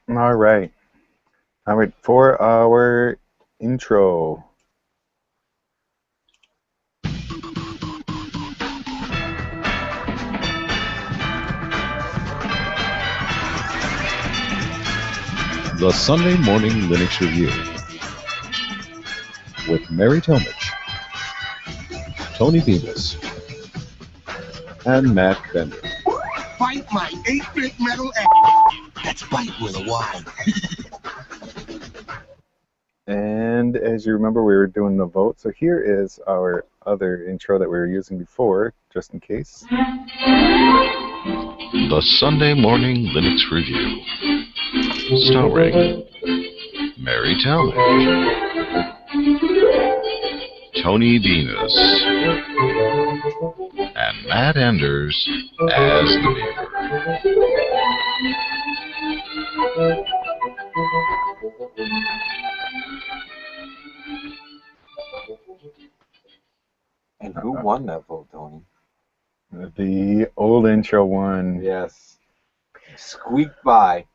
All right. All right, for our intro. The Sunday Morning Linux Review with Mary Talmadge, Tony Bemis, and Matt Bender. Bite my 8-bit metal ass. That's bite with a Y. And as you remember, we were doing the vote. So here is our other intro that we were using before, just in case. The Sunday Morning Linux Review, starring Mary Talmadge, Tony Bemis, and Matt Anders as the Beaver. And who won that vote, Tony? The old intro one. Yes. Squeaked by.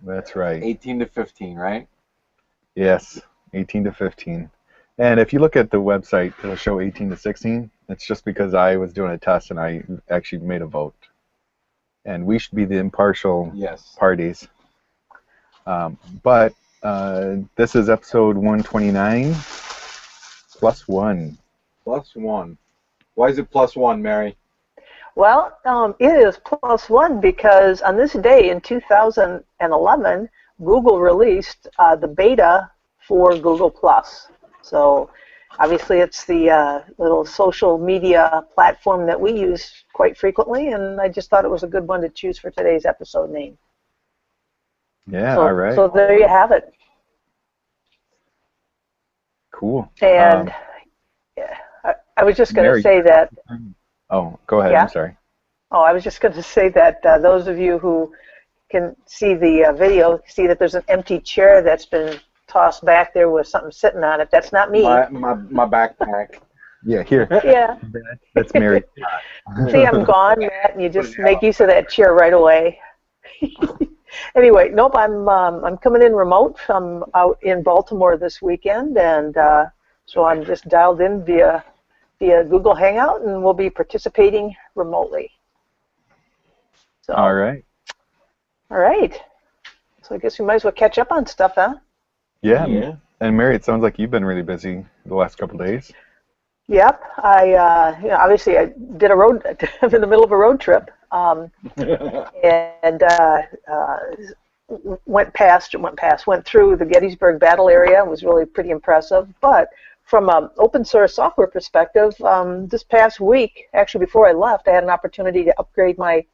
That's right. 18 to 15, right? Yes, 18 to 15. And if you look at the website, it'll show 18 to 16. It's just because I was doing a test and I actually made a vote. And we should be the impartial parties. But this is episode 129, plus one. Plus one. Why is it plus one, Mary? Well, it is plus one because on this day in 2011, Google released the beta for Google+. So obviously it's the little social media platform that we use quite frequently, and I just thought it was a good one to choose for today's episode name. Yeah, all right. So there you have it. Cool. And yeah, I was just going to say that. Oh, go ahead. Yeah? I'm sorry. Oh, I was just going to say that those of you who can see the video see that there's an empty chair that's been tossed back there with something sitting on it. That's not me. My backpack. Yeah, here. Yeah. That's Mary. See, I'm gone, Matt, and you just make use of that chair right away. Anyway, nope, I'm coming in remote. I'm out in Baltimore this weekend, and so I'm just dialed in via Google Hangout, and we'll be participating remotely. So, all right. All right. So I guess we might as well catch up on stuff, huh? Yeah. And Mary, it sounds like you've been really busy the last couple of days. Yep. Obviously I did I'm in the middle of a road trip, and went through the Gettysburg Battle area. It was really pretty impressive. But from an open source software perspective, this past week, actually before I left, I had an opportunity to upgrade my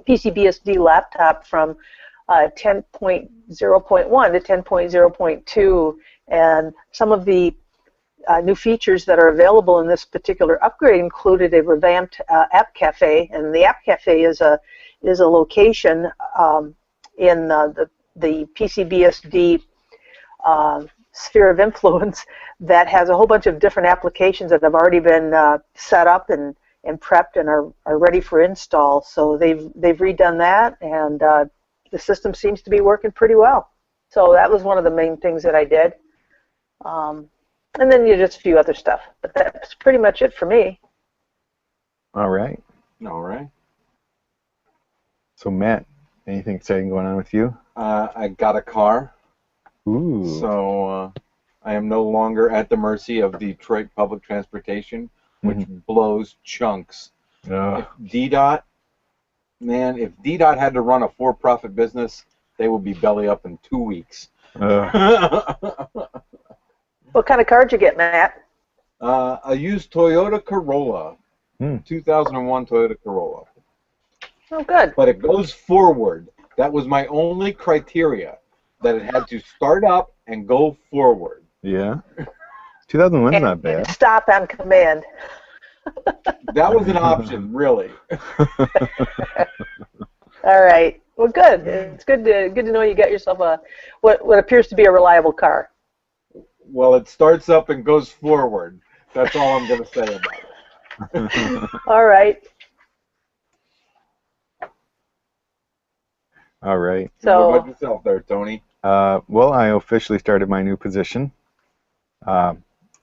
PCBSD laptop from 10.0.1 to 10.0.2, and some of the new features that are available in this particular upgrade included a revamped App Cafe, and the App Cafe is a location in the PCBSD sphere of influence that has a whole bunch of different applications that have already been set up and prepped and are ready for install. So they've redone that, and the system seems to be working pretty well. So that was one of the main things that I did. And then just a few other stuff. But that's pretty much it for me. All right. All right. So Matt, anything exciting going on with you? I got a car. Ooh. So I am no longer at the mercy of Detroit public transportation, which blows chunks. If DDOT had to run a for-profit business, they would be belly up in 2 weeks. What kind of car did you get, Matt? I used Toyota Corolla, 2001 Toyota Corolla. Oh, good. But it goes forward. That was my only criteria, that it had to start up and go forward. Yeah. 2001's not bad. And stop on command. That was an option, really. All right. Well, good. It's good to know you got yourself what appears to be a reliable car. Well, it starts up and goes forward. That's all I'm going to say about it. All right. All right. So, what So about yourself there, Tony? Well, I officially started my new position,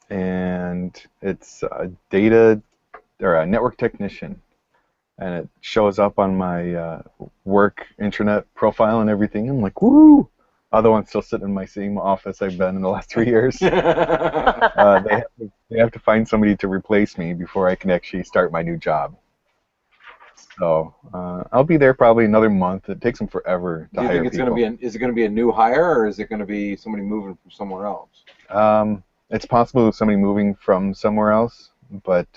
and it's a data or a network technician, and it shows up on my work intranet profile and everything. I'm like, woo! Although I'm still sitting in my same office I've been in the last 3 years. They have to find somebody to replace me before I can actually start my new job. So I'll be there probably another month. It takes them forever to Do you hire think it's people. going to be is it going to be a new hire, or is it going to be somebody moving from somewhere else? It's possible somebody moving from somewhere else, but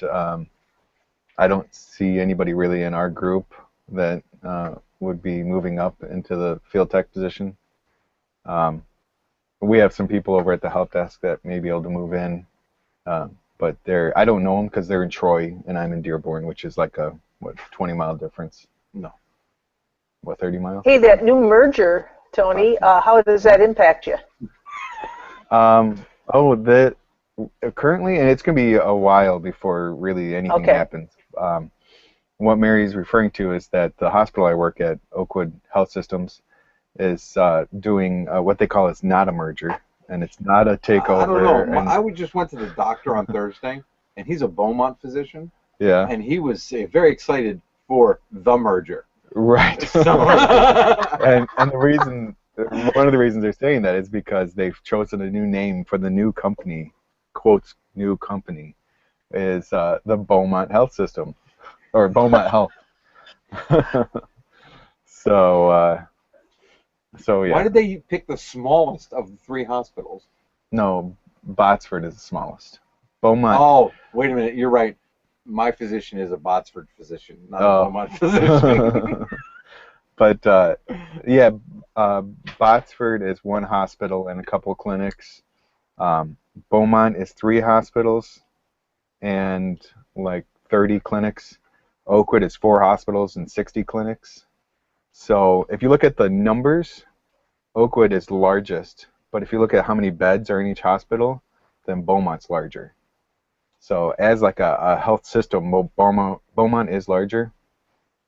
I don't see anybody really in our group that would be moving up into the field tech position. We have some people over at the help desk that may be able to move in, but I don't know them because they're in Troy and I'm in Dearborn, which is like a 20-mile difference. No. What, 30 miles? hey, that new merger, Tony, how does that impact you? That currently, and it's going to be a while before really anything Okay. happens. What Mary's referring to is that the hospital I work at, Oakwood Health Systems, is doing what they call not a merger, and it's not a takeover. I don't know. And, I just went to the doctor on Thursday, and he's a Beaumont physician, yeah, and he was very excited for the merger. right. So, and the reason, one of the reasons they're saying that is because they've chosen a new name for the new company, quotes new company, is the Beaumont Health System, or Beaumont Health. So yeah. Why did they pick the smallest of the three hospitals? No, Botsford is the smallest. Beaumont. Oh, wait a minute. You're right. My physician is a Botsford physician, not a Beaumont physician. But yeah, Botsford is one hospital and a couple clinics. Beaumont is 3 hospitals and like 30 clinics. Oakwood is 4 hospitals and 60 clinics. So if you look at the numbers, Oakwood is largest. But if you look at how many beds are in each hospital, then Beaumont's larger. So as like a health system, Beaumont is larger.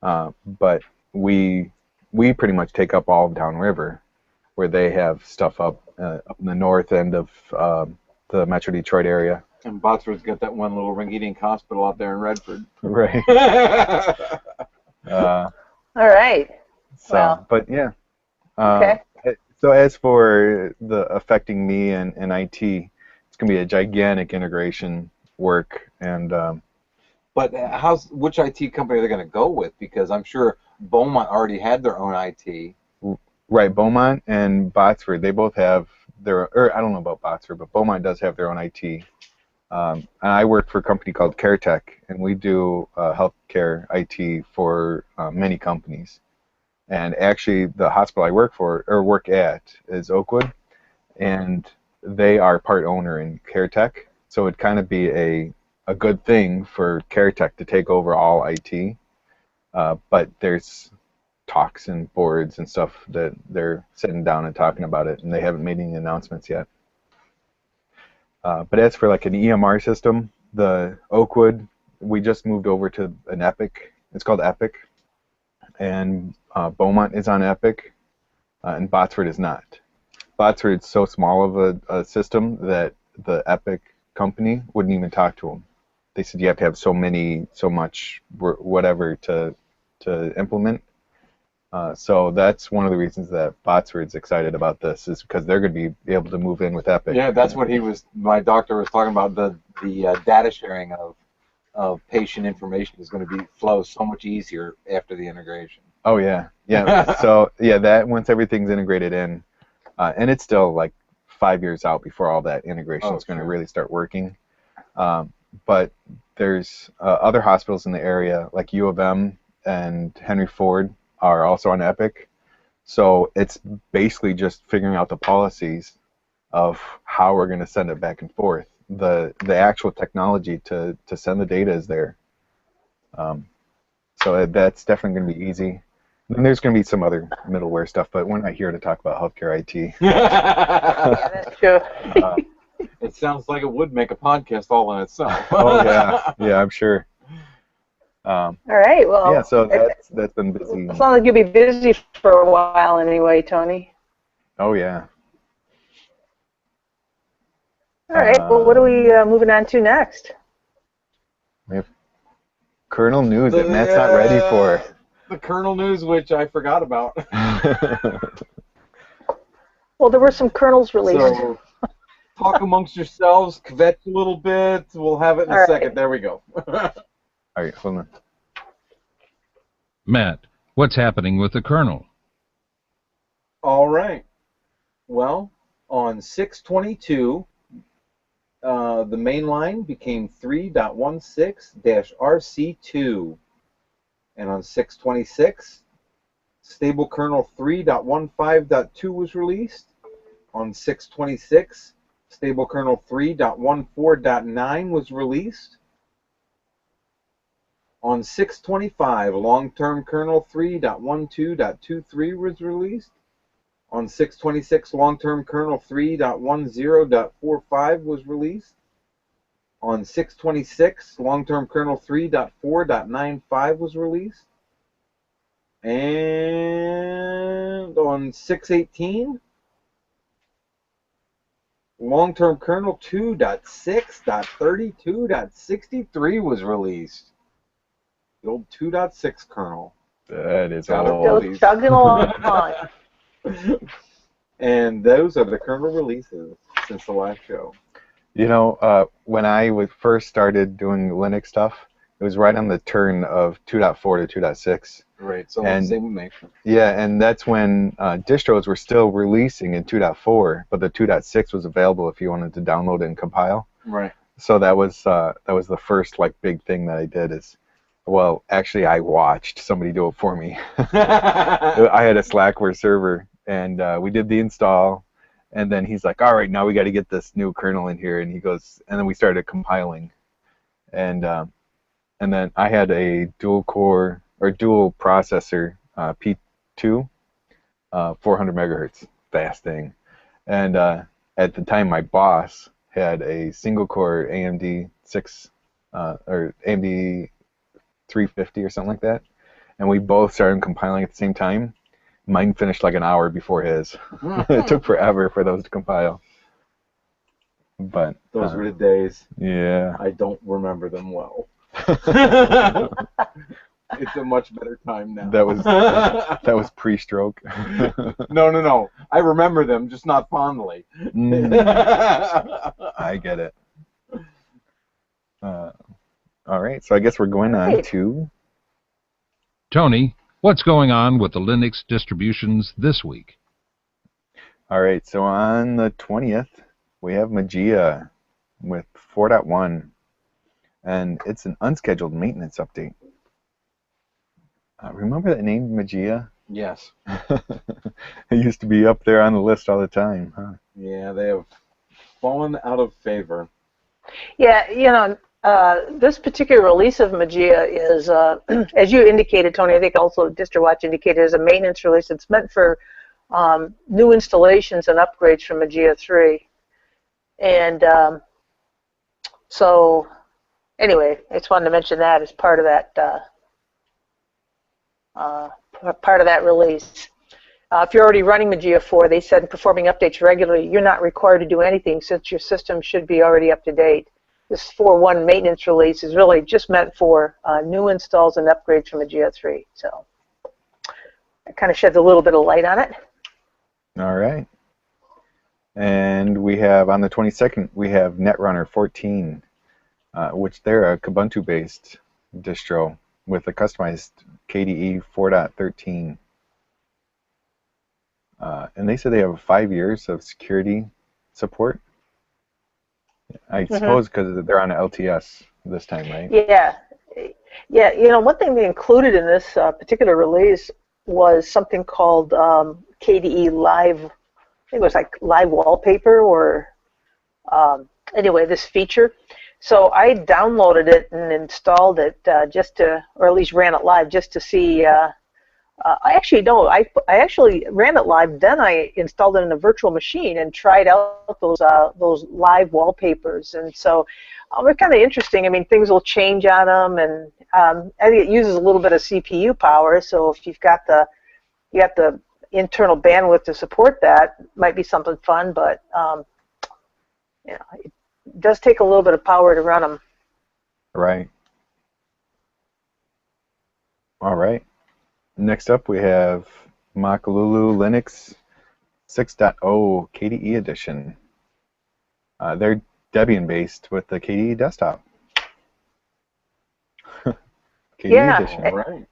But we pretty much take up all of downriver, where they have stuff up in the north end of the Metro Detroit area. And Botsford's got that one little ring-eating hospital out there in Redford. Right. All right. So, Well, but yeah. okay. So as for the affecting me and IT, it's going to be a gigantic integration work. And But which IT company are they going to go with? Because I'm sure Beaumont already had their own IT. right, Beaumont and Botsford, they both have or I don't know about Botsford, but Beaumont does have their own IT. And I work for a company called CareTech, and we do healthcare IT for many companies. And actually, the hospital I work at is Oakwood, and they are part owner in CareTech. So it'd kind of be a good thing for CareTech to take over all IT. But there's talks and boards and stuff that they're sitting down and talking about it, and they haven't made any announcements yet. But as for like an EMR system, the Oakwood, we just moved over to an Epic. It's called Epic. And Beaumont is on Epic, and Botsford is not. Botsford is so small of a system that the Epic company wouldn't even talk to them. They said you have to have so much whatever to implement. So that's one of the reasons that Botsford's excited about this, is because they're going to be able to move in with Epic. Yeah, that's what my doctor was talking about. The data sharing of patient information is going to flow so much easier after the integration. Oh yeah. So yeah, that once everything's integrated in, and it's still like 5 years out before all that integration is going to really start working. But there's other hospitals in the area, like U of M and Henry Ford, are also on Epic. So it's basically just figuring out the policies of how we're going to send it back and forth. The actual technology to send the data is there. So that's definitely going to be easy. And there's going to be some other middleware stuff, but we're not here to talk about healthcare IT. Yeah, that's true. It sounds like it would make a podcast all in itself. Oh yeah, I'm sure. All right. Well, yeah, so that's been busy. It sounds like you'll be busy for a while anyway, Tony. Oh yeah. All right. Well, what are we moving on to next? We have kernel news that Matt's not ready for. The kernel news, which I forgot about. Well, there were some kernels released. So, talk amongst yourselves, kvetch a little bit. We'll have it in a second. There we go. All right, hold on. Matt, what's happening with the kernel? All right. Well, on 6/22, the main line became 3.16-RC2. And on 6/26, stable kernel 3.15.2 was released. On 6/26, stable kernel 3.14.9 was released. On 6/25, long-term kernel 3.12.23 was released. On 6/26, long-term kernel 3.10.45 was released. On 6/26, long-term kernel 3.4.95 was released. And on 6/18, long-term kernel 2.6.32.63 was released. The old 2.6 kernel. That is Still chugging along. And those are the kernel releases since the last show. You know, when I first started doing Linux stuff, it was right on the turn of 2.4 to 2.6. Right, so and, same with me. Yeah, and that's when distros were still releasing in 2.4, but the 2.6 was available if you wanted to download and compile. Right. So that was the first like big thing that I did is, well, actually I watched somebody do it for me. I had a Slackware server, and we did the install. And then he's like, all right, now we got to get this new kernel in here. And he goes, and then we started compiling. And then I had a dual core or dual processor P2, 400 megahertz, fast thing. And at the time, my boss had a single core AMD 6 or AMD 350 or something like that. And we both started compiling at the same time. Mine finished like an hour before his. It took forever for those to compile. But those were the days. Yeah. I don't remember them well. It's a much better time now. That was pre-stroke. No. I remember them, just not fondly. I get it. All right, so I guess we're going on to Tony. What's going on with the Linux distributions this week? All right, so on the 20th, we have Mageia with 4.1, and it's an unscheduled maintenance update. Remember that name, Mageia? Yes. It used to be up there on the list all the time, huh? Yeah, they have fallen out of favor. Yeah, you know, this particular release of Mageia is, as you indicated, Tony, I think also DistroWatch indicated, is a maintenance release. It's meant for new installations and upgrades from Mageia 3. And so, anyway, I just wanted to mention that as part of that release. If you're already running Mageia 4, they said performing updates regularly, you're not required to do anything since your system should be already up to date. This 4.1 maintenance release is really just meant for new installs and upgrades from Mageia 3. So it kind of sheds a little bit of light on it. All right. And we have, on the 22nd, we have Netrunner 14, which they're a Kubuntu-based distro with a customized KDE 4.13. And they said they have 5 years of security support. I suppose because they're on LTS this time, right? Yeah. Yeah, you know, one thing they included in this particular release was something called KDE Live, I think it was like Live Wallpaper or anyway, this feature. So I downloaded it and installed it just to, or at least ran it live just to see I actually no. I actually ran it live. Then I installed it in a virtual machine and tried out those live wallpapers. And so they're kind of interesting. I mean, things will change on them, and I think it uses a little bit of CPU power. So if you got the internal bandwidth to support that, might be something fun. But it does take a little bit of power to run them. Right. All right. Next up, we have Makalulu Linux 6.0 KDE edition. They're Debian-based with the KDE desktop. KDE edition. Right.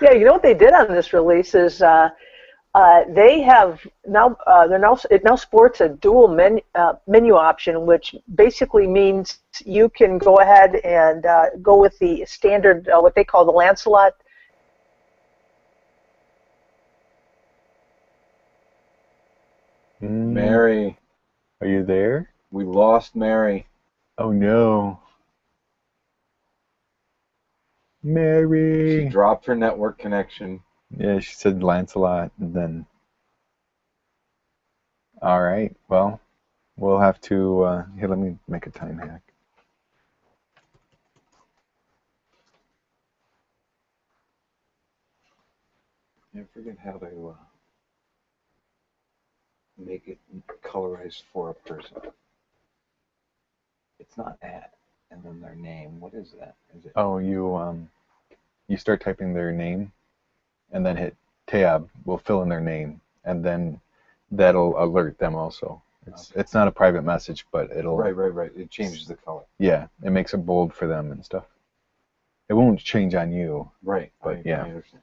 Yeah, you know what they did on this release is they have now it now sports a dual menu option, which basically means you can go ahead and go with the standard what they call the Lancelot. Mary. Are you there? We lost Mary. Oh no. Mary. She dropped her network connection. Yeah, she said Lancelot, and then. All right. Well, we'll have to. Here, let me make a time hack. I forget how to make it colorized for a person. It's not at, and then their name. What is that? Is it? Oh, you start typing their name, and then hit tab. Will fill in their name, and then that'll alert them also. It's not a private message, but it'll. Right. It changes the color. Yeah, it makes it bold for them and stuff. It won't change on you. Right. But yeah. I understand.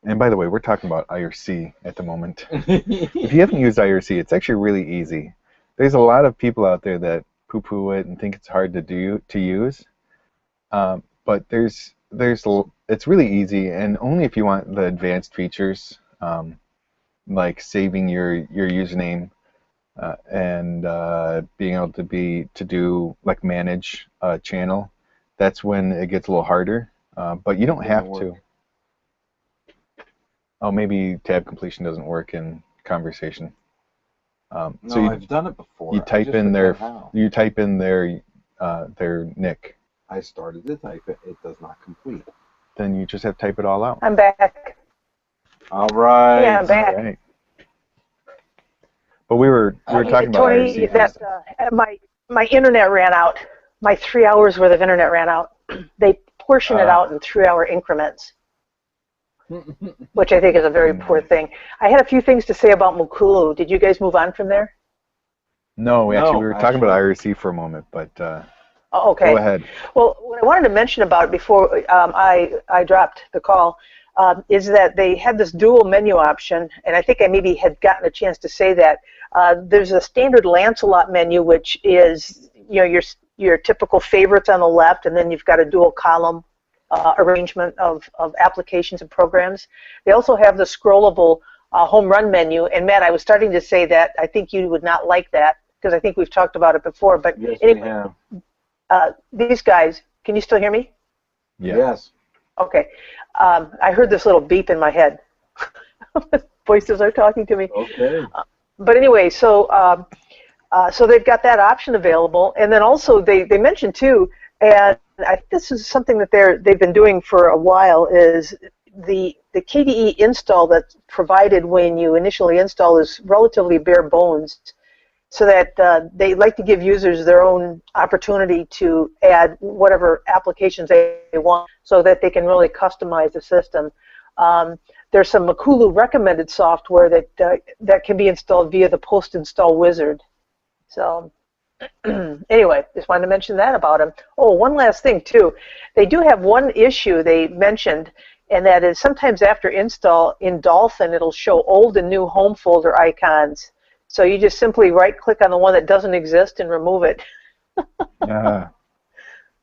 And by the way, we're talking about IRC at the moment. If you haven't used IRC, it's actually really easy. There's a lot of people out there that poo-poo it and think it's hard to use. But it's really easy, and only if you want the advanced features, like saving your username and being able to do like manage a channel. That's when it gets a little harder. But you don't have to. Oh, maybe tab completion doesn't work in conversation. No, so I've done it before. You type in their nick. I started to type it. It does not complete. Then you just have to type it all out. I'm back. All right. Yeah, I'm back. All right. But we were talking about Tony, IRC. My internet ran out. My 3 hours worth of internet ran out. They portion it out in 3-hour increments, which I think is a very poor thing. I had a few things to say about Mukulu. Did you guys move on from there? No, we were talking about IRC for a moment, but okay. Go ahead. Well, what I wanted to mention about it before I dropped the call is that they had this dual menu option, and I think I maybe had gotten a chance to say that. There's a standard Lancelot menu, which is your typical favorites on the left, and then you've got a dual column arrangement of applications and programs. They also have the scrollable home run menu, and Matt, I was starting to say that I think you would not like that because I think we've talked about it before. But yes, anyway, these guys, can you still hear me? Yeah. Yes. Okay. I heard this little beep in my head. Voices are talking to me. Okay. But anyway, so they've got that option available, and then also they mentioned too, and I think this is something that they've been doing for a while, is the KDE install that's provided when you initially install is relatively bare bones, so that they like to give users their own opportunity to add whatever applications they want, so that they can really customize the system. There's some Mukulu recommended software that can be installed via the post-install wizard. So anyway, just wanted to mention that about them. Oh, one last thing too. They do have one issue they mentioned, and that is sometimes after install in Dolphin, it'll show old and new home folder icons. So you just simply right-click on the one that doesn't exist and remove it. So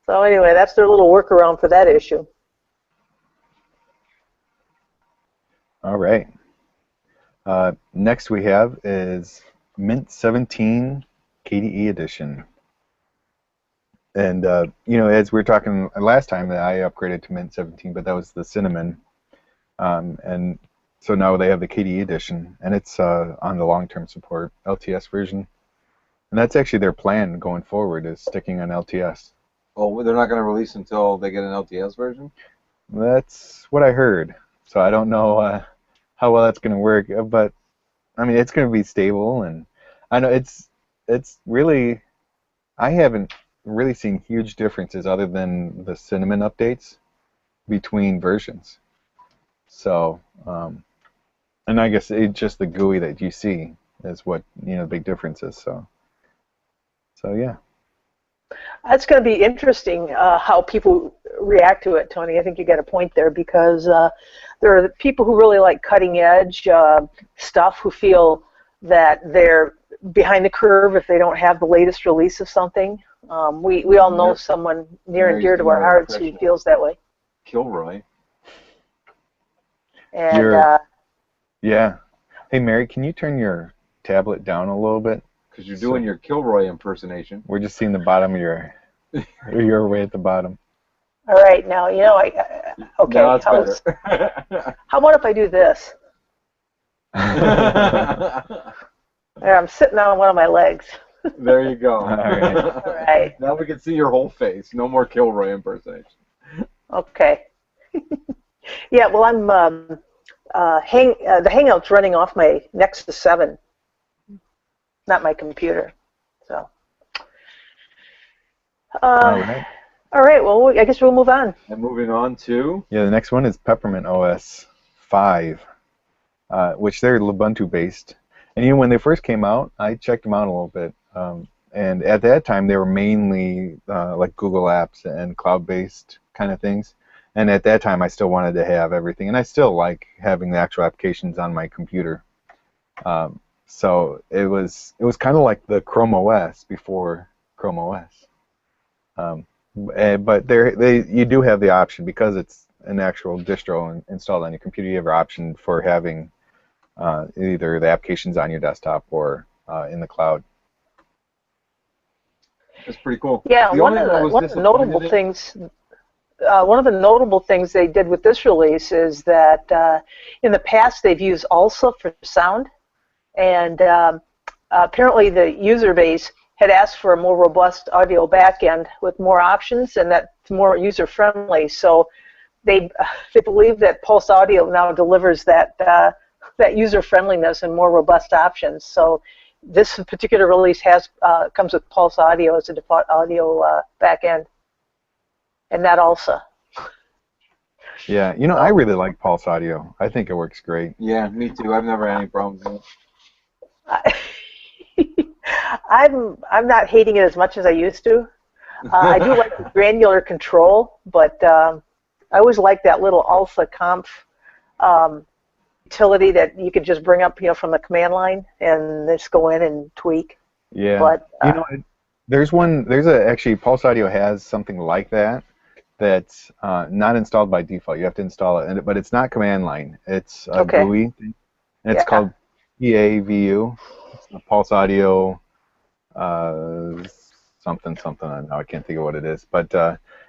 anyway, that's their little workaround for that issue. All right. Next we have is Mint 17 KDE edition. And you know, as we were talking last time, that I upgraded to Mint 17, but that was the Cinnamon, and so now they have the KDE edition, and it's on the long-term support LTS version, and that's actually their plan going forward, is sticking on LTS. Oh, they're not going to release until they get an LTS version? That's what I heard. So I don't know how well that's going to work, but I mean, it's going to be stable, and I know it's really, I haven't really seen huge differences other than the Cinnamon updates between versions. So, and I guess it's just the GUI that you see is what, you know, the big difference is. So yeah. That's going to be interesting how people react to it, Tony. I think you got a point there, because there are people who really like cutting edge stuff who feel that they're behind the curve if they don't have the latest release of something. We all know someone near and dear to our hearts who feels that way. Kilroy. And yeah. Hey, Mary, can you turn your tablet down a little bit? Because you're doing your Kilroy impersonation. We're just seeing the bottom of you're way at the bottom. All right, now, you know, okay. Now it's better. How about if I do this? There, I'm sitting on one of my legs. There you go. All right. All right. Now we can see your whole face. No more Kilroy impersonation. Okay. Yeah, well, I'm the Hangout's running off my Nexus 7, not my computer. So. All right. All right. Well, I guess we'll move on. And moving on to. Yeah, the next one is Peppermint OS 5, which they're Ubuntu based. And you know, when they first came out, I checked them out a little bit. And at that time, they were mainly like Google Apps and cloud-based kind of things. And at that time, I still wanted to have everything. And I still like having the actual applications on my computer. So it was kind of like the Chrome OS before Chrome OS. But you do have the option, because it's an actual distro installed on your computer. You have an option for having either the applications on your desktop or in the cloud. That's pretty cool. Yeah, one of the notable things they did with this release is that in the past they've used ALSA for sound, and apparently the user base had asked for a more robust audio backend with more options, and that's more user-friendly. So they believe that Pulse Audio now delivers that user-friendliness and more robust options. So this particular release comes with Pulse Audio as a default audio backend, and not ALSA. Yeah, you know, I really like Pulse Audio. I think it works great. Yeah, me too. I've never had any problems with it. I'm not hating it as much as I used to. I do like the granular control, but I always like that little ALSA conf utility that you could just bring up, you know, from the command line and just go in and tweak. Yeah. But you know, actually Pulse Audio has something like that that's not installed by default. You have to install it, but it's not command line. It's a GUI, and it's called PAVU. It's the Pulse Audio something. Now I can't think of what it is, but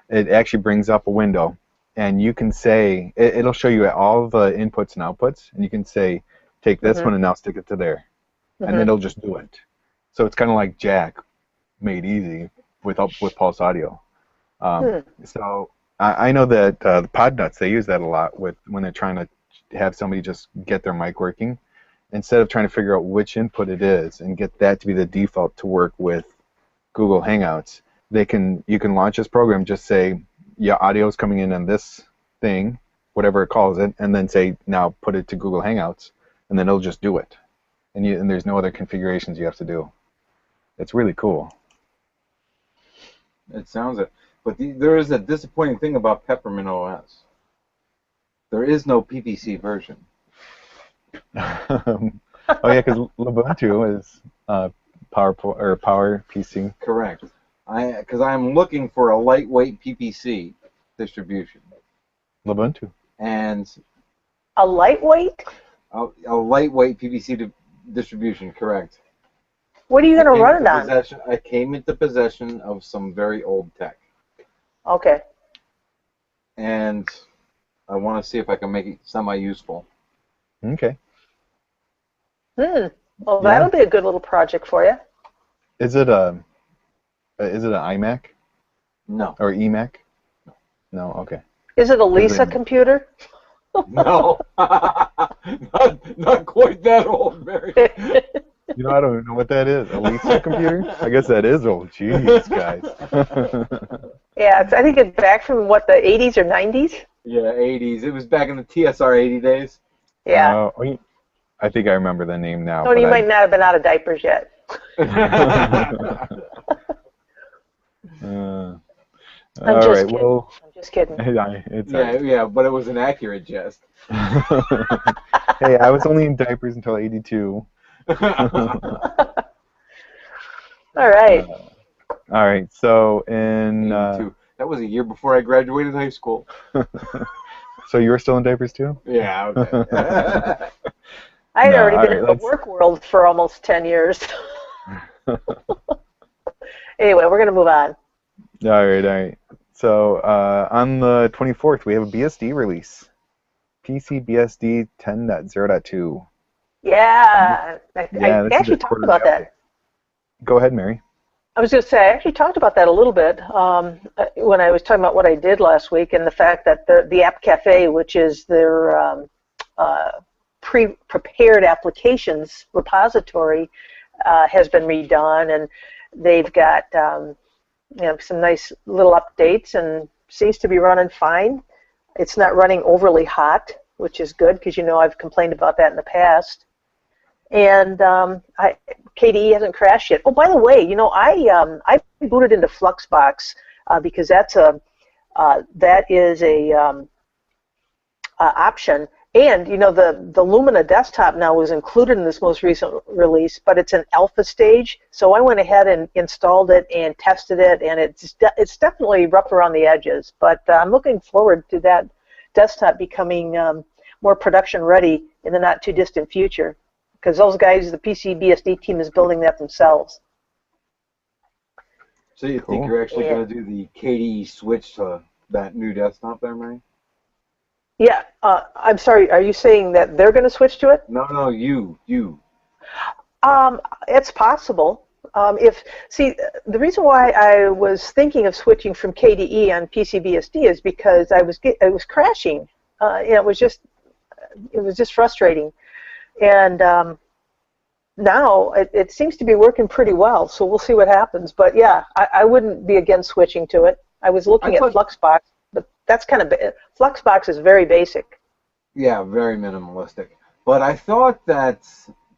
it actually brings up a window, and you can say it'll show you all the inputs and outputs, and you can say, take this one and now stick it to there, and then it'll just do it. So it's kind of like Jack made easy with Pulse Audio. So I know that the Podnuts, they use that a lot when they're trying to have somebody just get their mic working. Instead of trying to figure out which input it is and get that to be the default to work with Google Hangouts, you can launch this program, just say, yeah, audio is coming in on this thing, whatever it calls it, and then say, now put it to Google Hangouts, and then it'll just do it. And there's no other configurations you have to do. It's really cool. It sounds it. But there is a disappointing thing about Peppermint OS. There is no PPC version. Oh yeah, because Ubuntu is Power PC. Correct. Because I'm looking for a lightweight PPC distribution. Ubuntu. And a lightweight? A lightweight PPC distribution, correct. What are you going to run it on? I came into possession of some very old tech. Okay. And I want to see if I can make it semi-useful. Okay. Well, that'll be a good little project for you. Is it an iMac? No. Or eMac? No. Okay. Is it a Lisa computer? No. not quite that old, Mary. You know, I don't know what that is. A Lisa computer? I guess that is old. Jeez, guys. Yeah, I think it's back from, what, the 80s or 90s? Yeah, 80s. It was back in the TSR 80 days. Yeah. I think I remember the name now. Tony might not have been out of diapers yet. I'm just kidding. Well, I'm just kidding. Yeah, but it was an accurate jest. Hey, I was only in diapers until 82. All right. All right. So in 82. That was a year before I graduated high school. So you were still in diapers too? Yeah. Okay. I had already been in the work world for almost 10 years. Anyway, we're going to move on. All right. So on the 24th, we have a BSD release. PCBSD 10.0.2. Yeah. I actually talked about that. Go ahead, Mary. I was going to say, I actually talked about that a little bit when I was talking about what I did last week and the fact that the App Cafe, which is their pre-prepared applications repository, has been redone, and they've got some nice little updates and seems to be running fine. It's not running overly hot, which is good because I've complained about that in the past. And KDE hasn't crashed yet. Oh, by the way, I booted into Fluxbox because that is a option. And the Lumina desktop now was included in this most recent release, but it's an alpha stage. So I went ahead and installed it and tested it, and it's definitely rough around the edges. But I'm looking forward to that desktop becoming more production ready in the not too distant future, because those guys, the PCBSD team, is building that themselves. So you think you're actually going to do the KDE switch to that new desktop there, Mary? Yeah, I'm sorry. Are you saying that they're going to switch to it? No, you. It's possible. The reason why I was thinking of switching from KDE on PCBSD is because I was crashing. It was just frustrating, and now it seems to be working pretty well. So we'll see what happens. But yeah, I wouldn't be against switching to it. I was looking at Fluxbox. But that's kind of Fluxbox is very basic. Yeah, very minimalistic. But I thought that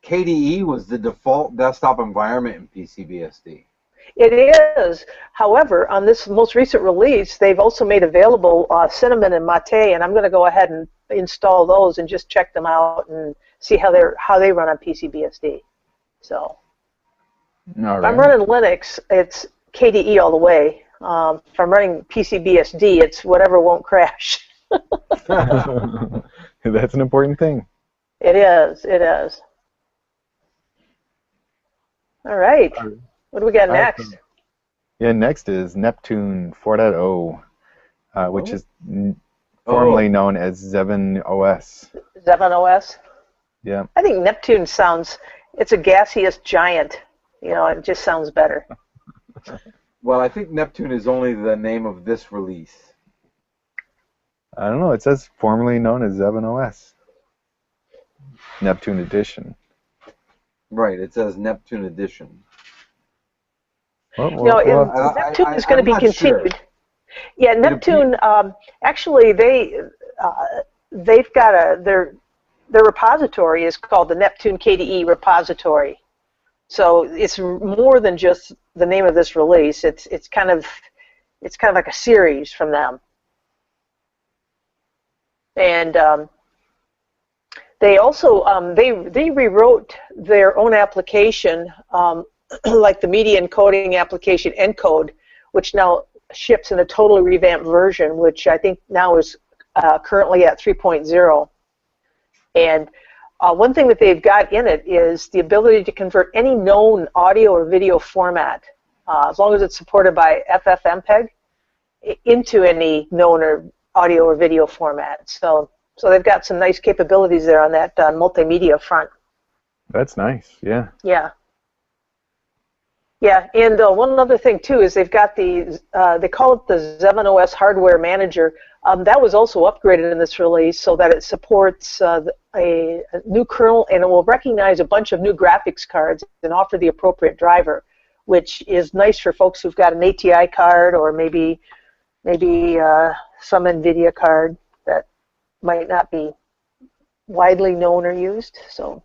KDE was the default desktop environment in PCBSD. It is. However, on this most recent release, they've also made available Cinnamon and Mate, and I'm going to go ahead and install those and just check them out and see how they run on PCBSD. So, if I'm running Linux, it's KDE all the way. If I'm running PCBSD, it's whatever won't crash. That's an important thing. It is. It is. All right. What do we got next? Next is Neptune 4.0, which is formerly known as Xeven OS. Xeven OS? Yeah. I think Neptune it's a gaseous giant. It just sounds better. Well, I think Neptune is only the name of this release. I don't know. It says formerly known as Xeven OS. Neptune Edition. Right. It says Neptune Edition. Neptune is going to be continued. Sure. Yeah, Neptune. Actually, they've got their repository is called the Neptune KDE Repository. So it's more than just the name of this release. It's kind of like a series from them. And they also they rewrote their own application, like the media encoding application Encode, which now ships in a totally revamped version, which I think now is currently at 3.0. And One thing that they've got in it is the ability to convert any known audio or video format, as long as it's supported by FFmpeg, into any known or audio or video format. So they've got some nice capabilities there on that multimedia front. That's nice. Yeah. Yeah. Yeah, and one other thing too is they've got the they call it the Xeon OS Hardware Manager. That was also upgraded in this release so that it supports a new kernel, and it will recognize a bunch of new graphics cards and offer the appropriate driver, which is nice for folks who've got an ATI card or maybe some NVIDIA card that might not be widely known or used. So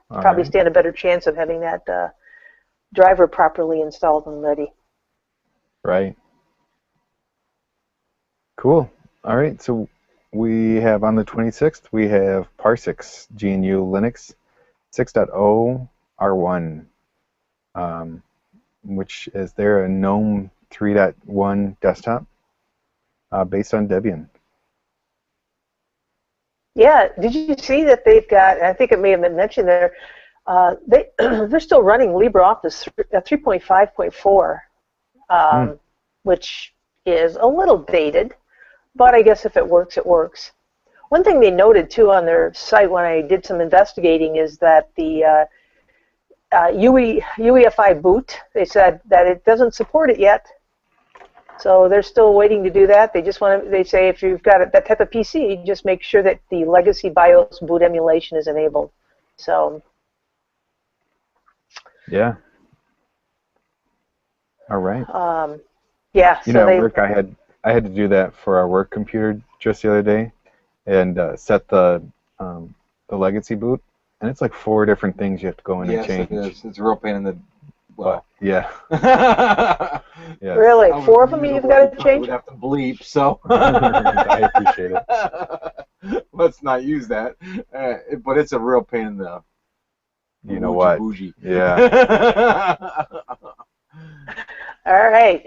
probably stand a better chance of having that driver properly installed and ready. Right. Cool. All right. So we have on the 26th, we have Parsix GNU Linux 6.0 R1, which is there a GNOME 3.1 desktop based on Debian. Yeah. Did you see that they've got? I think it may have been mentioned there. They're still running LibreOffice 3.5.4, which is a little dated, but I guess if it works, it works. One thing they noted too on their site when I did some investigating is that the UEFI boot, they said that it doesn't support it yet. So they're still waiting to do that. They just want to. They say if you've got that type of PC, just make sure that the legacy BIOS boot emulation is enabled. So. Yeah. All right. Yeah. You know, at work I had to do that for our work computer just the other day, and set the legacy boot, and it's like 4 different things you have to go in and change. Yes, it is. It's a real pain in the. Well. Yeah. Yeah. Really, 4 of them you've got to change. Would have to bleep, so. I appreciate it. Let's not use that. But it's a real pain in the. You know what? Bougie. Yeah. All right.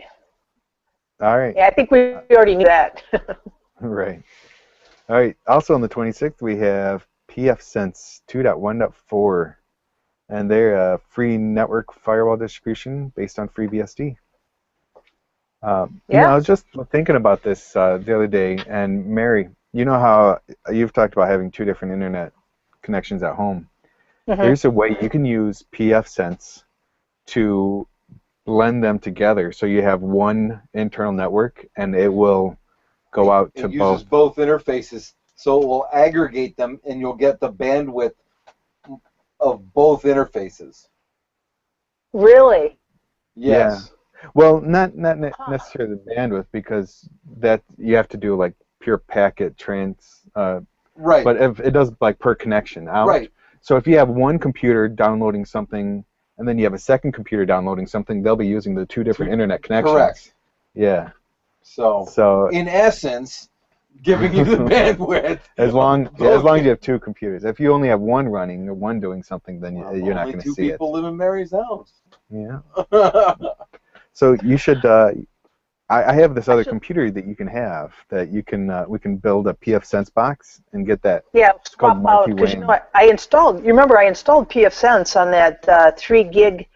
All right. Yeah, I think we already knew that. Right. All right. Also on the 26th, we have pfSense 2.1.4, and they're a free network firewall distribution based on FreeBSD. You know, I was just thinking about this the other day, and Mary, you know how you've talked about having 2 different internet connections at home. There's a way you can use pfSense to blend them together, so you have one internal network, and it will go out to both. It uses both interfaces, so it will aggregate them, and you'll get the bandwidth of both interfaces. Really? Yes. Yeah. Well, not necessarily the bandwidth, because that you have to do like pure packet trans. Right. But if it does like per connection out. Right. So if you have one computer downloading something, and then you have a second computer downloading something, they'll be using the 2 different internet connections. Correct. Yeah. So in essence, giving you the bandwidth. As long as you have 2 computers. If you only have one running or one doing something, then you're not going to see it. 2 people live in Mary's house. Yeah. So you should. I have this other computer that you can have that you can we can build a pfSense box and get that. Yeah, it's called multi-WAN. You know, I installed. You remember I installed pfSense on that 3 gig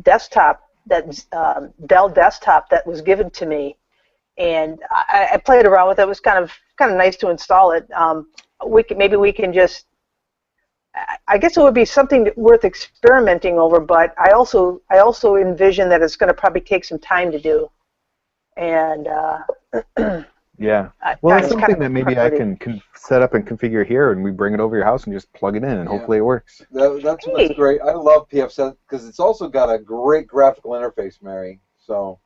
desktop, that Dell desktop that was given to me, and I played around with it. It was kind of nice to install it. Maybe we can just. I guess it would be something worth experimenting over, but I also envision that it's going to probably take some time to do. And yeah, well, it's something that maybe I can set up and configure here, and we bring it over your house and just plug it in, and hopefully it works. That's what's great. I love pfSense because it's also got a great graphical interface, Mary. So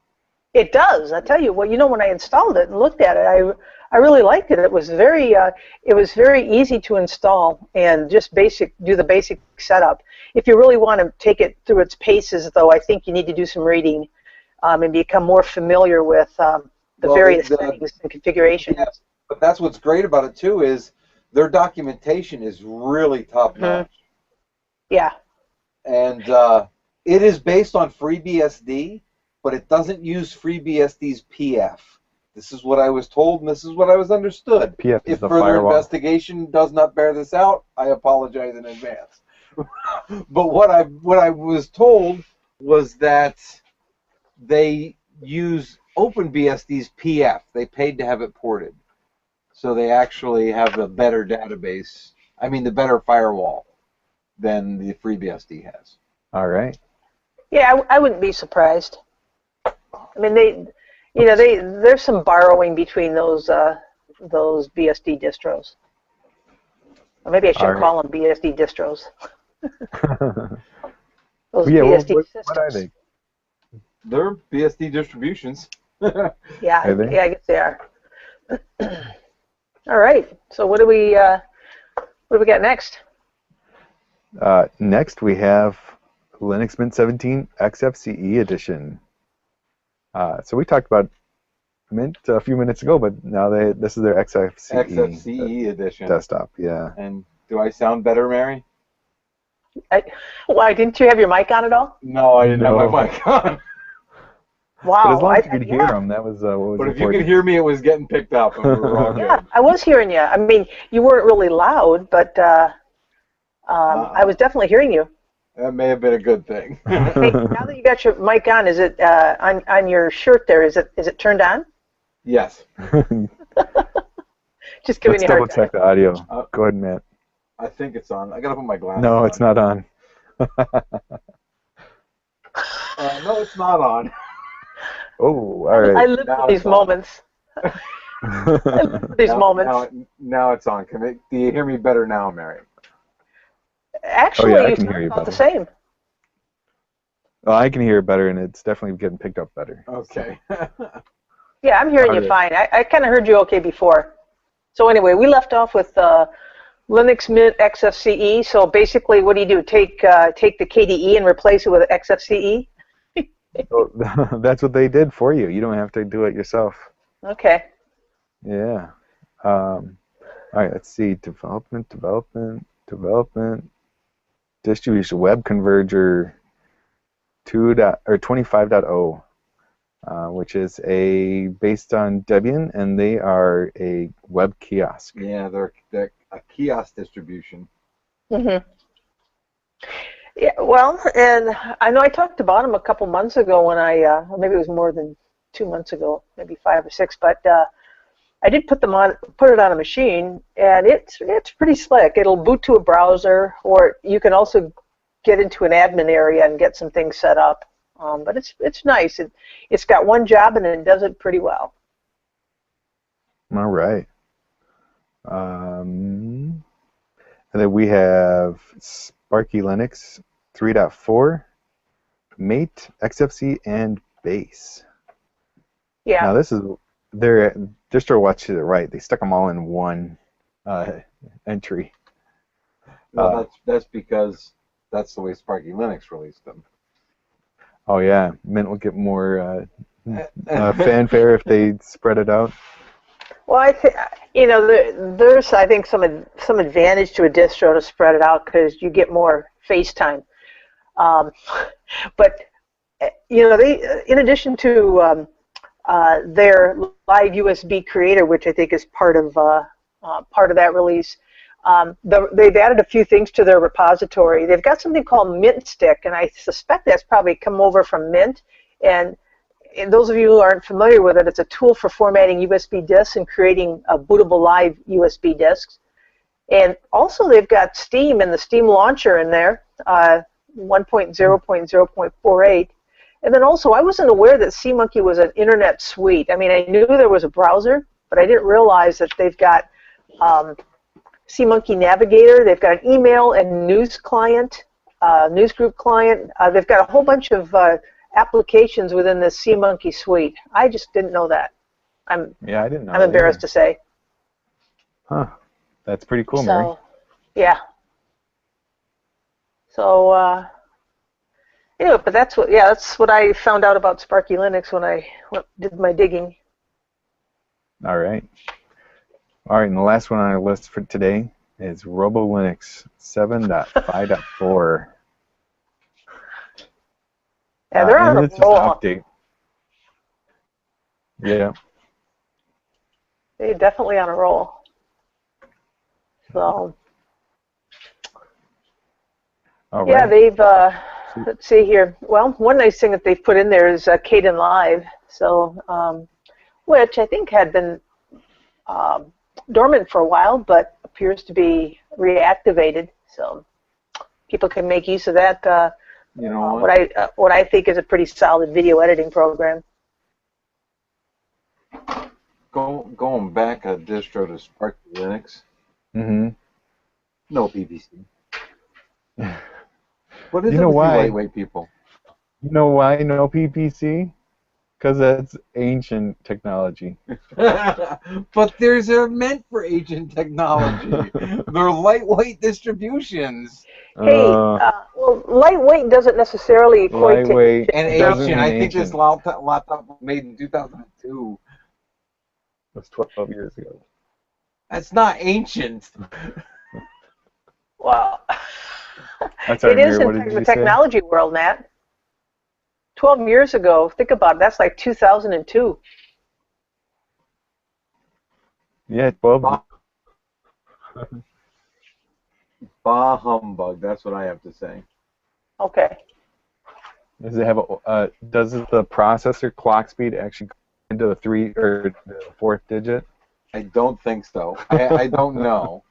it does. I tell you, well, you know, when I installed it and looked at it, I really liked it. It was very easy to install and just do the basic setup. If you really want to take it through its paces, though, I think you need to do some reading. And become more familiar with the various settings and configurations. Yeah, but that's what's great about it too, is their documentation is really top notch. Yeah. And it is based on FreeBSD, but it doesn't use FreeBSD's PF. This is what I was told, and this is what I was understood. PF is If the further firewall. investigation does not bear this out, I apologize in advance. But what I was told was that they use OpenBSD's PF. They paid to have it ported, so they actually have a better database. I mean, the better firewall than the FreeBSD has. All right. Yeah, I wouldn't be surprised. I mean, there's some borrowing between those BSD distros. Or maybe I should call them BSD distros. Those Yeah, BSD what systems. are they? They're BSD distributions. Yeah, Are they? yeah, I guess they are. All right. So what do we got next? Next, we have Linux Mint 17 Xfce edition. So we talked about Mint a few minutes ago, but now this is their Xfce edition. desktop. Yeah. And do I sound better, Mary? Why didn't you have your mic on at all? No, I didn't have my mic on. Wow. But as long as you could hear them, that was what was But important. if you could hear me, it was getting picked up, and we were all good. Yeah, I was hearing you. I mean, you weren't really loud, but I was definitely hearing you. That may have been a good thing. Hey, now that you got your mic on, is it on your shirt there? Is it turned on? Yes. Just giving Let's you a double hard check time. the audio. Go ahead, Matt. I think it's on. I gotta put my glasses on. No, it's not on. No, it's not on. Oh, all right. I live for these moments. I live for these moments. Now it's on. Do you hear me better now, Mary? Actually, I you can sound hear you about the better. same. Well, I can hear it better, and it's definitely getting picked up better. Okay. Yeah, I'm hearing you fine. I kind of heard you okay before. So anyway, we left off with Linux Mint Xfce. So basically, what do? Take the KDE and replace it with Xfce? So, that's what they did for you. You don't have to do it yourself. Okay. Yeah. All right, let's see. Development. Distribution Web Converger 25.0, which is based on Debian, and they are a web kiosk. Yeah, they're a kiosk distribution. Mhm. Yeah. Well, and I know I talked about them a couple months ago when maybe it was more than 2 months ago, maybe 5 or 6, but I did put it on a machine, and it's pretty slick. It'll boot to a browser, or you can also get into an admin area and get some things set up. But it's nice. It's got one job, and it does it pretty well. All right. And then we have Sparky Linux 3.4, Mate, Xfce, and Base. Yeah. Now this is their distro watched it right. They stuck them all in one entry. No, that's because that's the way Sparky Linux released them. Oh yeah, Mint will get more fanfare if they spread it out. Well, I think there's I think some advantage to a distro to spread it out because you get more face time. But they in addition to their live USB creator, which I think is part of that release. They've added a few things to their repository. They've got something called Mint Stick, and I suspect that's probably come over from Mint. And those of you who aren't familiar with it, it's a tool for formatting USB disks and creating bootable live USB disks. And also they've got Steam and the Steam launcher in there, 1.0.0.48. And then also, I wasn't aware that SeaMonkey was an internet suite. I mean, I knew there was a browser, but I didn't realize that they've got SeaMonkey Navigator. They've got an email and news client, news group client. They've got a whole bunch of applications within this SeaMonkey suite. I just didn't know that. I didn't know. I'm embarrassed to say. Huh. That's pretty cool, Mary. So, yeah. So, anyway, but that's what I found out about Sparky Linux when I did my digging. All right. All right, and the last one on our list for today is RoboLinux 7.5.4. Yeah, they're on a roll. Update. Yeah. They're definitely on a roll. So, All yeah, right. they've, let's see here. Well, one nice thing that they've put in there is Kden Live, so, which I think had been dormant for a while, but appears to be reactivated. So people can make use of that. You know what I think is a pretty solid video editing program. Going back a distro to Sparky Linux. Mm-hmm. No PPC. What is You it know with why? you lightweight people? You know why no PPC? Because that's ancient technology. But they're meant for ancient technology. They're lightweight distributions. Hey, well, lightweight doesn't necessarily equate Lightweight to And doesn't ancient. mean I think this ancient. laptop was made in 2002. That's 12 years ago. That's not ancient. Well, That's our it is mirror. What in did the you say? technology world, Nat. 12 years ago, think about it, that's like 2002. Yeah, 12. Bah humbug. That's what I have to say. Okay. Does it have a? Does the processor clock speed actually go into the 3 or the 4th digit? I don't think so. I don't know.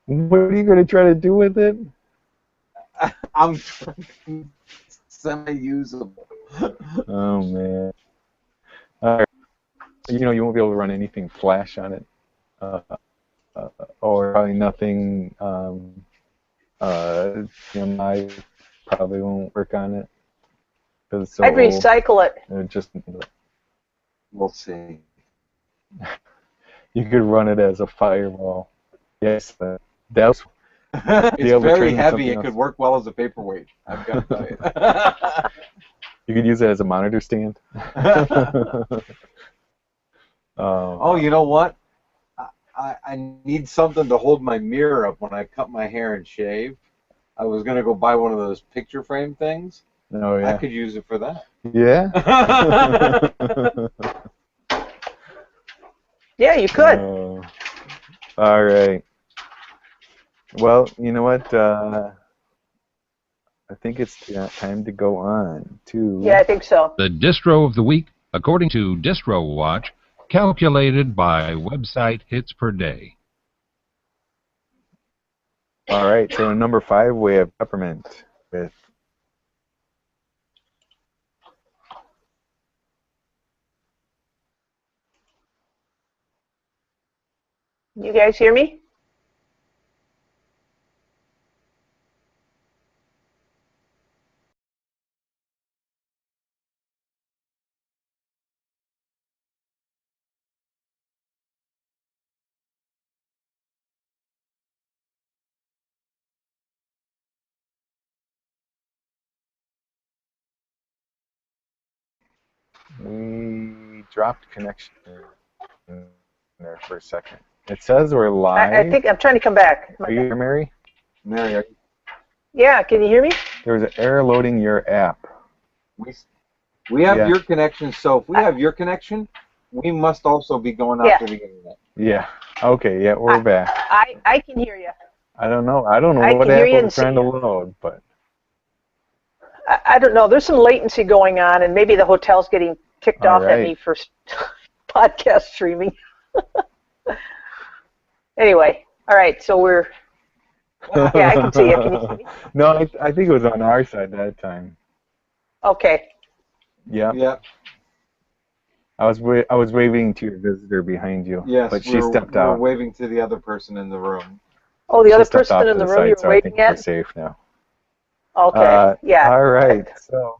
What are you going to try to do with it? I'm semi-usable. Oh man. You know you won't be able to run anything Flash on it, or probably nothing. I probably won't work on it because it's so I'd old. recycle it. It just We'll see. you could run it as a firewall. Yes, that's It's able to very train heavy. something It else. could work well as a paperweight. I've got to tell you. You could use it as a monitor stand. Oh, you know what? I need something to hold my mirror up when I cut my hair and shave. I was going to go buy one of those picture frame things. Oh I yeah. could use it for that. Yeah. Yeah, you could. All right. Well, you know what? I think it's time to go on to. Yeah, I think so. The distro of the week, according to Distro Watch, calculated by website hits per day. All right. So number 5, we have Peppermint with. You guys hear me? We dropped connection in there for a second. It says we're live. I think I'm trying to come back. Are you here, Mary? Mary, Yeah, can you hear me? There's an error loading your app. we have Yeah. your connection, so if we have your connection, we must also be going out Yeah. to the internet. Yeah. Okay. Yeah, we're back. I can hear you. I don't know. I don't know I what can hear you app and was trying see to you. load, but. I don't know. There's some latency going on, and maybe the hotel's getting ticked All off at me for podcast streaming. Anyway, all right. So we're. Yeah, I can see you. Can you see me? No, I think it was on our side that time. Okay. Yeah. Yeah. I was waving to your visitor behind you, Yes, but she stepped we're out. waving to the other person in the room. Oh, the She other stepped person off in to the room side, you're so I think waving we're at? safe now. Okay. Yeah. All right. So.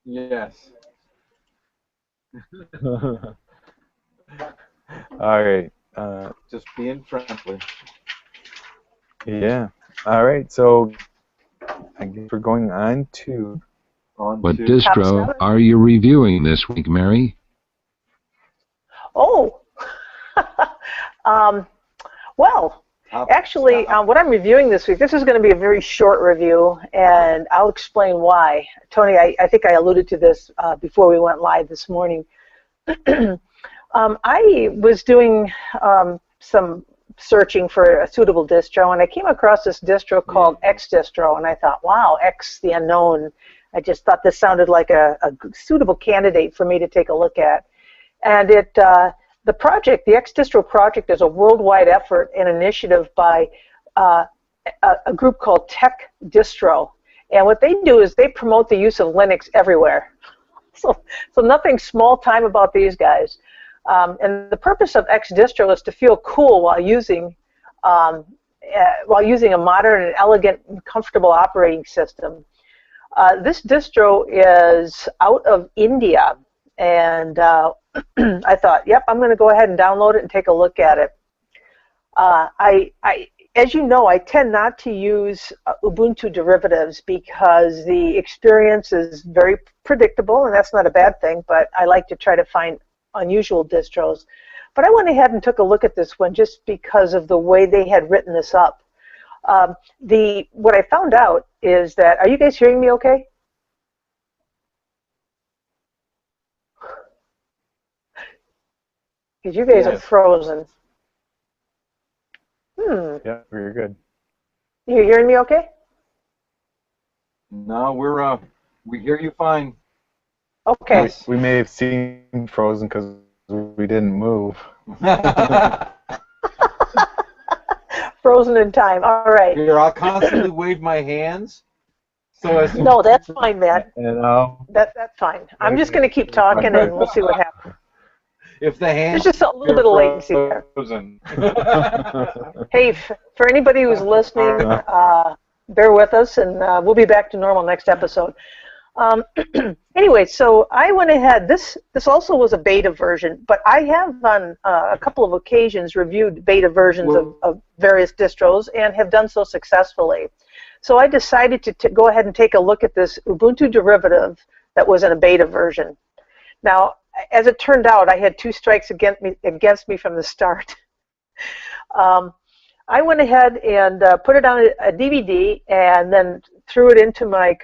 Yes. All right. Just being friendly. Yeah. All right. So I guess we're going on to. What to Top distro 7? are you reviewing this week, Mary? Oh. Well, top actually, seven. what I'm reviewing this week, this is going to be a very short review, and I'll explain why. Tony, I think I alluded to this before we went live this morning. I was doing some searching for a suitable distro, and I came across this distro called Xdistro, and I thought, wow, X the unknown. I just thought this sounded like a suitable candidate for me to take a look at. And the project, the Xdistro project, is a worldwide effort and initiative by a group called Tech Distro. And what they do is they promote the use of Linux everywhere. So nothing small time about these guys. And the purpose of Xdistro is to feel cool while using a modern and elegant and comfortable operating system. This distro is out of India, and I thought, yep, I'm going to go ahead and download it and take a look at it. As you know, I tend not to use Ubuntu derivatives because the experience is very predictable, and that's not a bad thing, but I like to try to find unusual distros. But I went ahead and took a look at this one just because of the way they had written this up. What I found out is that, are you guys hearing me okay? Because you guys are frozen. Yeah, we're good. You hearing me okay? No, we hear you fine. Okay. We may have seen frozen because we didn't move. Frozen in time. All right. Here, I'll constantly wave my hands. So as No, that's fine, Matt. And That's fine. I'm just going to keep talking, and we'll see what happens. if the hands There's just a little bit of latency there. frozen. Hey, for anybody who's listening, bear with us, and we'll be back to normal next episode. Anyway, so I went ahead. This also was a beta version, but I have on a couple of occasions reviewed beta versions of various distros and have done so successfully. So I decided to go ahead and take a look at this Ubuntu derivative that was in a beta version. Now, as it turned out, I had two strikes against me from the start. I went ahead and put it on a DVD and then threw it into my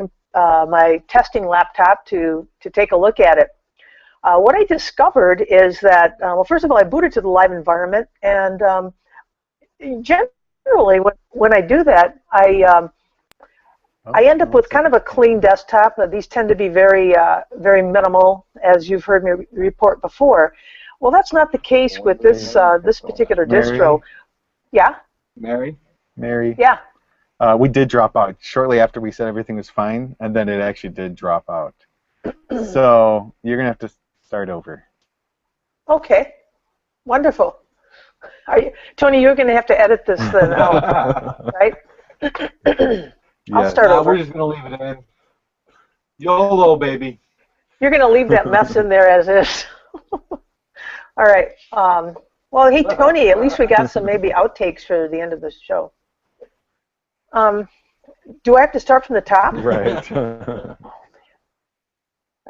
testing laptop to take a look at it. What I discovered is that, well, first of all, I booted to the live environment, and generally when I do that, I end up with kind of a clean desktop. These tend to be very minimal, as you've heard me report before. Well, that's not the case with this particular distro. Yeah? Mary? Yeah. We did drop out shortly after we said everything was fine, and then it actually did drop out. So you're going to have to start over. Okay. Wonderful. Tony, you're going to have to edit this then out, right? I'll start over. We're just going to leave it in. YOLO, baby. You're going to leave that mess in there as is. All right. Well, hey, Tony, at least we got some maybe outtakes for the end of the show. Do I have to start from the top? Right. All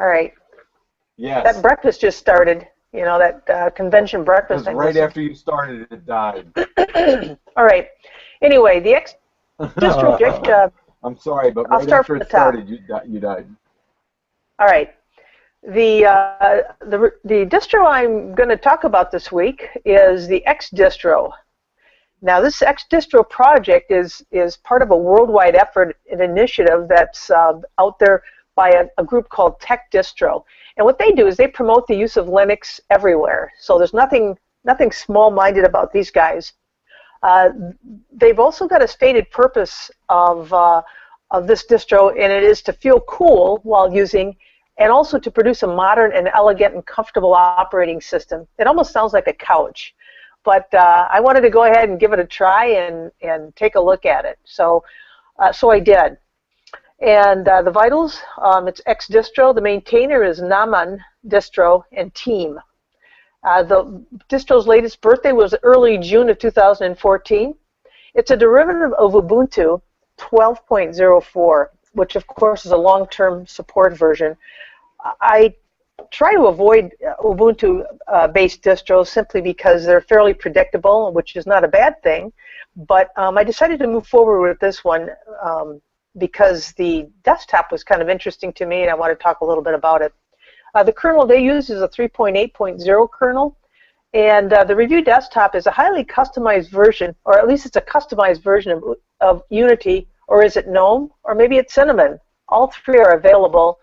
right. Yes. That breakfast just started. You know, that convention breakfast. Right after you started, it died. All right. Anyway, the Xdistro. I'm sorry, but I'll right start after from it the top. started, you died. All right. The distro I'm going to talk about this week is the Xdistro. Now, this Xdistro project is part of a worldwide effort, an initiative that's out there by a group called Tech Distro. And what they do is they promote the use of Linux everywhere. So there's nothing small-minded about these guys. They've also got a stated purpose of this distro, and it is to feel cool while using, and also to produce a modern and elegant and comfortable operating system. It almost sounds like a couch. But I wanted to go ahead and give it a try and take a look at it. So I did. And the vitals, it's Xdistro. The maintainer is Naman Distro and Team. The distro's latest birthday was early June of 2014. It's a derivative of Ubuntu 12.04, which of course is a long-term support version. I try to avoid Ubuntu-based distros simply because they're fairly predictable, which is not a bad thing. But I decided to move forward with this one because the desktop was kind of interesting to me, and I want to talk a little bit about it. The kernel they use is a 3.8.0 kernel, And the Review Desktop is a highly customized version, or at least it's a customized version of Unity, or is it GNOME, or maybe it's Cinnamon. All three are available,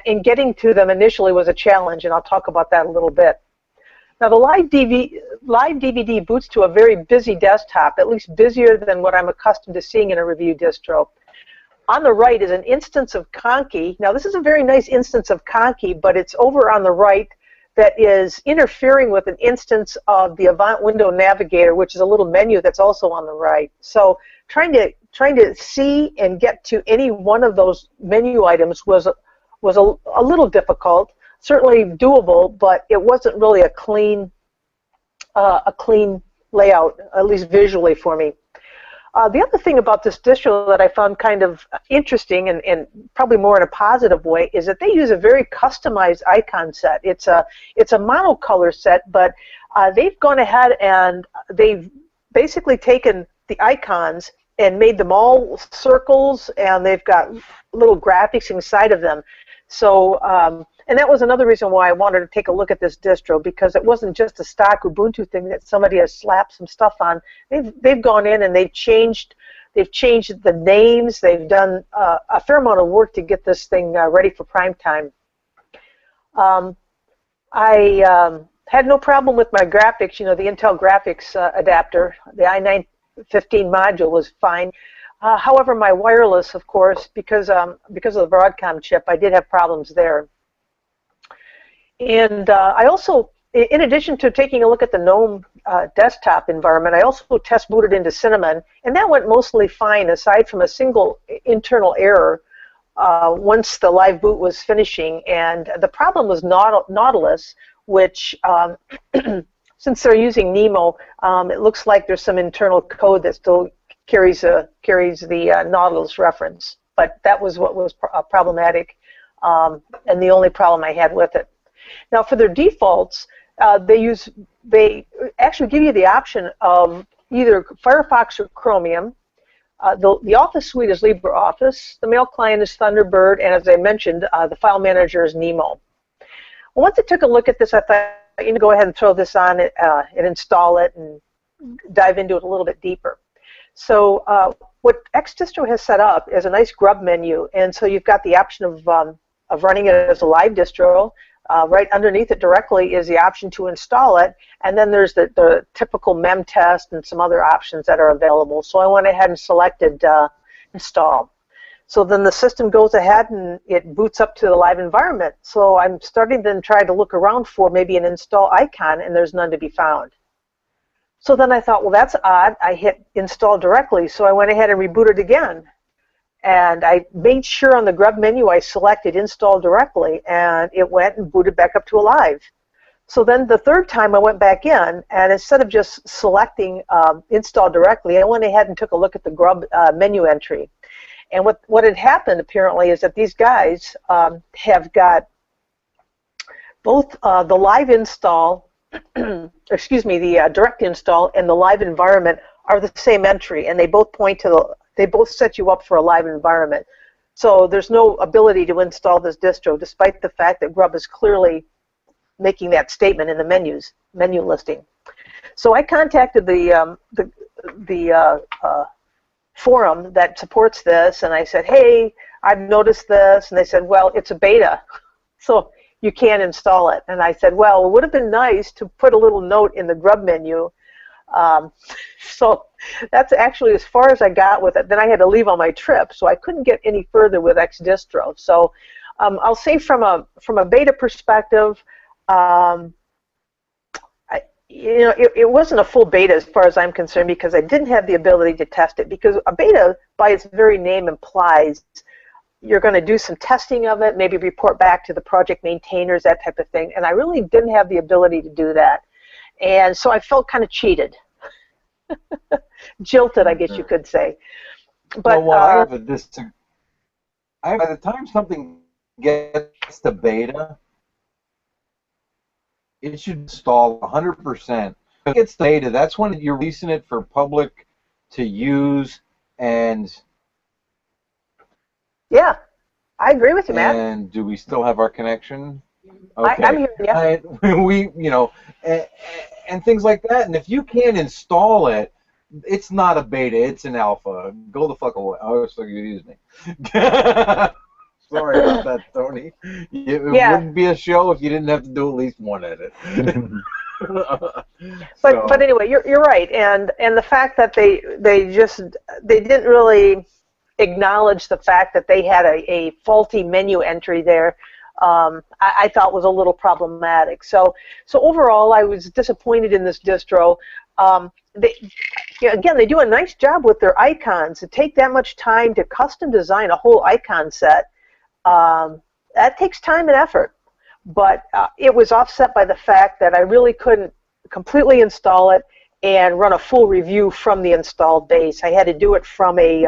and getting to them initially was a challenge, and I'll talk about that a little bit. Now, the live DVD boots to a very busy desktop, at least busier than what I'm accustomed to seeing in a review distro. On the right is an instance of Conky. Now, this is a very nice instance of Conky, but it's over on the right that is interfering with an instance of the Avant Window Navigator, which is a little menu that's also on the right. So trying to see and get to any one of those menu items was a little difficult. Certainly doable, but it wasn't really a clean layout, at least visually for me. The other thing about this distro that I found kind of interesting and probably more in a positive way is that they use a very customized icon set. It's a monocolor set, but they've gone ahead and they've basically taken the icons and made them all circles, and they've got little graphics inside of them. So, and that was another reason why I wanted to take a look at this distro, because it wasn't just a stock Ubuntu thing that somebody has slapped some stuff on. They've gone in and they've changed the names. They've done a fair amount of work to get this thing ready for prime time. I had no problem with my graphics. You know, the Intel graphics adapter, the i9-15 module was fine. However, my wireless, of course, because of the Broadcom chip, I did have problems there. And I also, in addition to taking a look at the GNOME desktop environment, I also test booted into Cinnamon, and that went mostly fine, aside from a single internal error once the live boot was finishing. And the problem was Nautilus, which, since they're using Nemo, it looks like there's some internal code that still carries the Nautilus reference. But that was what was problematic, and the only problem I had with it. Now, for their defaults, they actually give you the option of either Firefox or Chromium. The Office suite is LibreOffice. The mail client is Thunderbird, and as I mentioned, the file manager is Nemo. Well, once I took a look at this, I thought, you know, go ahead and throw this on it and install it and dive into it a little bit deeper. So what Xdistro has set up is a nice Grub menu, and so you've got the option of running it as a live distro. Right underneath it directly is the option to install it, and then there's the typical mem test and some other options that are available. So I went ahead and selected install. So then the system goes ahead and it boots up to the live environment. So I'm starting to try to look around for maybe an install icon, and there's none to be found. So then I thought, well, that's odd. I hit install directly, so I went ahead and rebooted again. And I made sure on the Grub menu I selected install directly, and it went and booted back up to alive. So then the third time I went back in, and instead of just selecting install directly, I went ahead and took a look at the Grub menu entry. And what had happened apparently is that these guys have got both the live install, excuse me, the direct install and the live environment are the same entry, and they both point to they both set you up for a live environment. So there's no ability to install this distro, despite the fact that Grub is clearly making that statement in the menu listing. So I contacted the forum that supports this, and I said, hey, I've noticed this, and they said, well, it's a beta, so you can't install it. And I said, well, it would have been nice to put a little note in the Grub menu. So that's actually as far as I got with it. Then I had to leave on my trip, so I couldn't get any further with Xdistro. So I'll say from a beta perspective, it wasn't a full beta as far as I'm concerned, because I didn't have the ability to test it, because a beta by its very name implies you're going to do some testing of it, maybe report back to the project maintainers, that type of thing, and I really didn't have the ability to do that. And so I felt kind of cheated. Jilted, I guess you could say. But well, I have by the time something gets to beta, it should install 100%. If it gets to beta, that's when you're releasing it for public to use. And yeah, I agree with you, Matt. And do we still have our connection? Okay. I'm hearing you. We, and things like that. And if you can't install it, it's not a beta. It's an alpha. Go the fuck away. I always thought you'd use me. Sorry about that, Tony. It wouldn't be a show if you didn't have to do at least one edit. But anyway, you're right, and the fact that they didn't really acknowledge the fact that they had a faulty menu entry there, I thought was a little problematic. So overall, I was disappointed in this distro. Again, they do a nice job with their icons. To take that much time to custom design a whole icon set, that takes time and effort. But it was offset by the fact that I really couldn't completely install it and run a full review from the installed base. I had to do it from a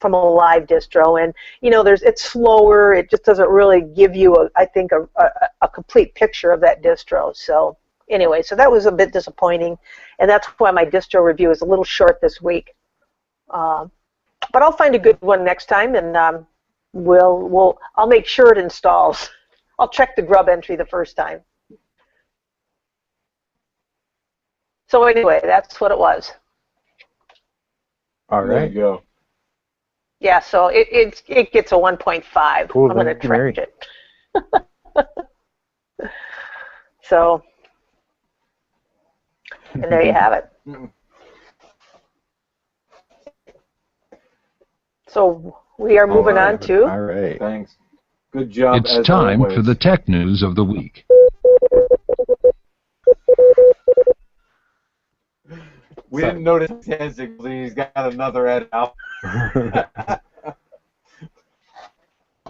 live distro, and it's slower. It just doesn't really give you I think a complete picture of that distro. So anyway, so that was a bit disappointing, and that's why my distro review is a little short this week. But I'll find a good one next time, and I'll make sure it installs. I'll check the grub entry the first time. So anyway, that's what it was. All right. There you go. Yeah, so it gets a 1.5. Cool, I'm going to Mary. trench it. So, and there you have it. So we are moving on to. All right. Thanks. Good job. It's as time always. for the tech news of the week. We didn't notice he's got another edit out.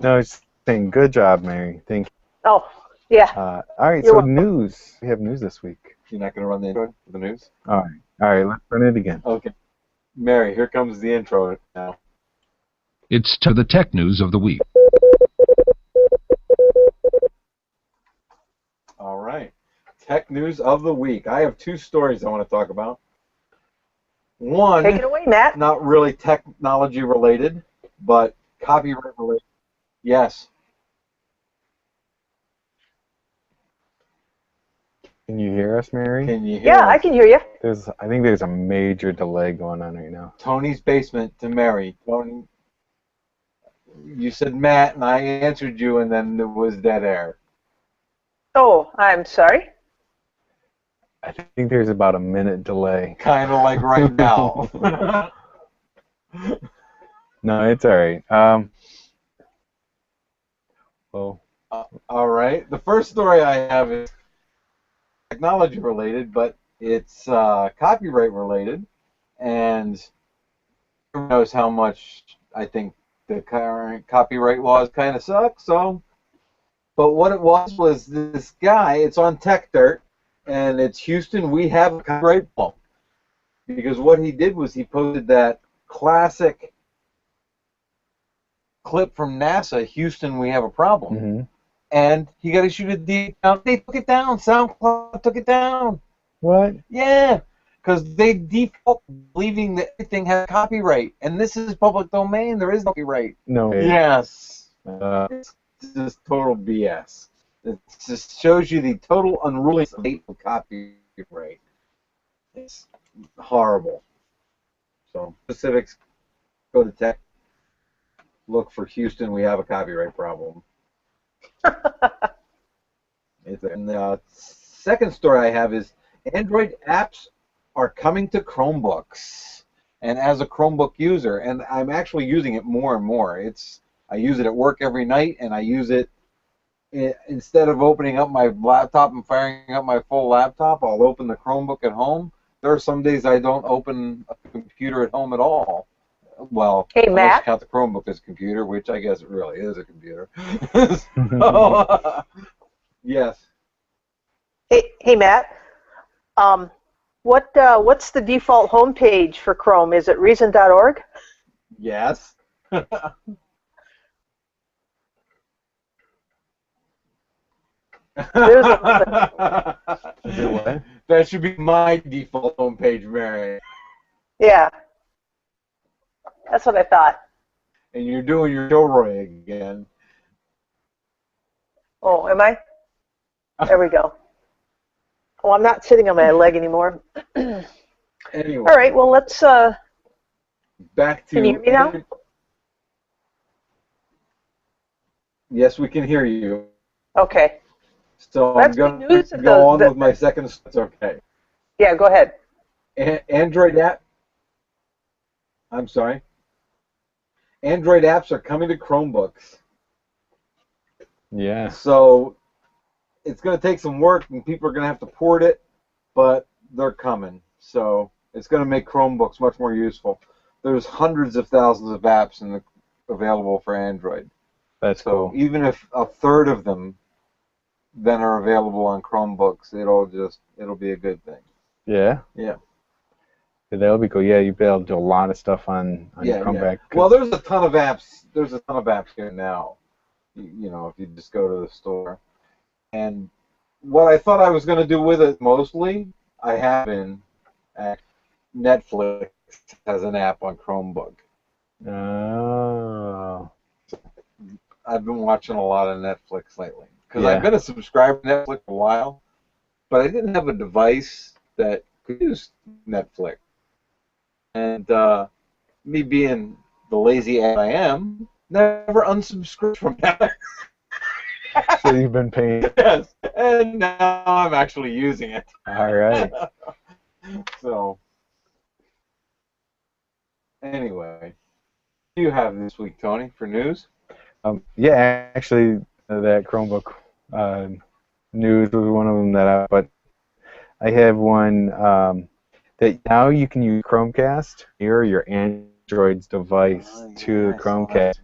No, it's saying good job, Mary. Thank you. Oh, yeah. All right, You're so welcome. news. We have news this week. You're not going to run the intro for the news? All right, let's run it again. Okay. Mary, here comes the intro now. It's to the tech news of the week. All right. Tech news of the week. I have two stories I want to talk about. One, Take it away, Matt. not really technology related, but copyright related. Yes. Can you hear us, Mary? Can you hear Yeah, us? I can hear you. I think there's a major delay going on right now. Tony's basement to Mary. Tony, you said Matt, and I answered you, and then there was dead air. Oh, I'm sorry. I think there's about a minute delay. Kind of like right now. No, it's all right. Well, All right. The first story I have is technology related, but it's copyright related, and who knows how much I think the current copyright laws kind of suck. So, but what it was this guy. It's on Tech Dirt, and it's Houston. We have a copyright problem, because what he did was he posted that classic clip from NASA. Houston, we have a problem. mm-hmm. And he got issued a deed. They took it down. SoundCloud took it down. What? Yeah, because they default believing that everything has copyright, and this is public domain. There is no copyright. No. Yes, Uh, it's just total BS. It just shows you the total unruly state of copyright. It's horrible. So specifics, go to tech. Look for Houston. We have a copyright problem. And the second story I have is Android apps are coming to Chromebooks. And as a Chromebook user, and I'm actually using it more and more. I use it at work every night, and I use it instead of opening up my laptop and firing up my full laptop. I'll open the Chromebook at home. There are some days I don't open a computer at home at all. Well, Hey, unless Matt. you count the Chromebook as a computer, which I guess it really is a computer. So, yes. Hey, Matt. What's the default homepage for Chrome? Is it reason.org? Yes. There's a, is it what? That should be my default homepage, Mary. yeah. That's what I thought. And you're doing your Kilroy again. Oh, am I? There we go. Oh, I'm not sitting on my leg anymore. Anyway. All right, well, let's... Back to... Can you hear me now? Yes, we can hear you. Okay. So That's I'm good going news to that go on with my second... It's okay. Yeah, go ahead. Android app... I'm sorry. Android apps are coming to Chromebooks. Yeah. So it's going to take some work, and people are going to have to port it, but they're coming. So it's going to make Chromebooks much more useful. There's hundreds of thousands of apps available for Android. That's So cool. even if a third of them then are available on Chromebooks, it'll be a good thing. Yeah. Yeah. That'll be cool. Yeah, you'll be able to do a lot of stuff on Yeah. Chromebook. Well, there's a ton of apps. There's a ton of apps here now. You know, if you just go to the store. And what I thought I was going to do with it mostly, I have been. Netflix has an app on Chromebook. Oh. I've been watching a lot of Netflix lately because Yeah. I've been a subscriber to Netflix for a while, but I didn't have a device that could use Netflix. And me being the lazy ass I am, never unsubscribed from that. So you've been paying. Yes, and now I'm actually using it. All right. So, anyway, what do you have this week, Tony, for news? Yeah, actually, that Chromebook news was one of them but I have one that now you can use Chromecast near your Android's device to the Chromecast.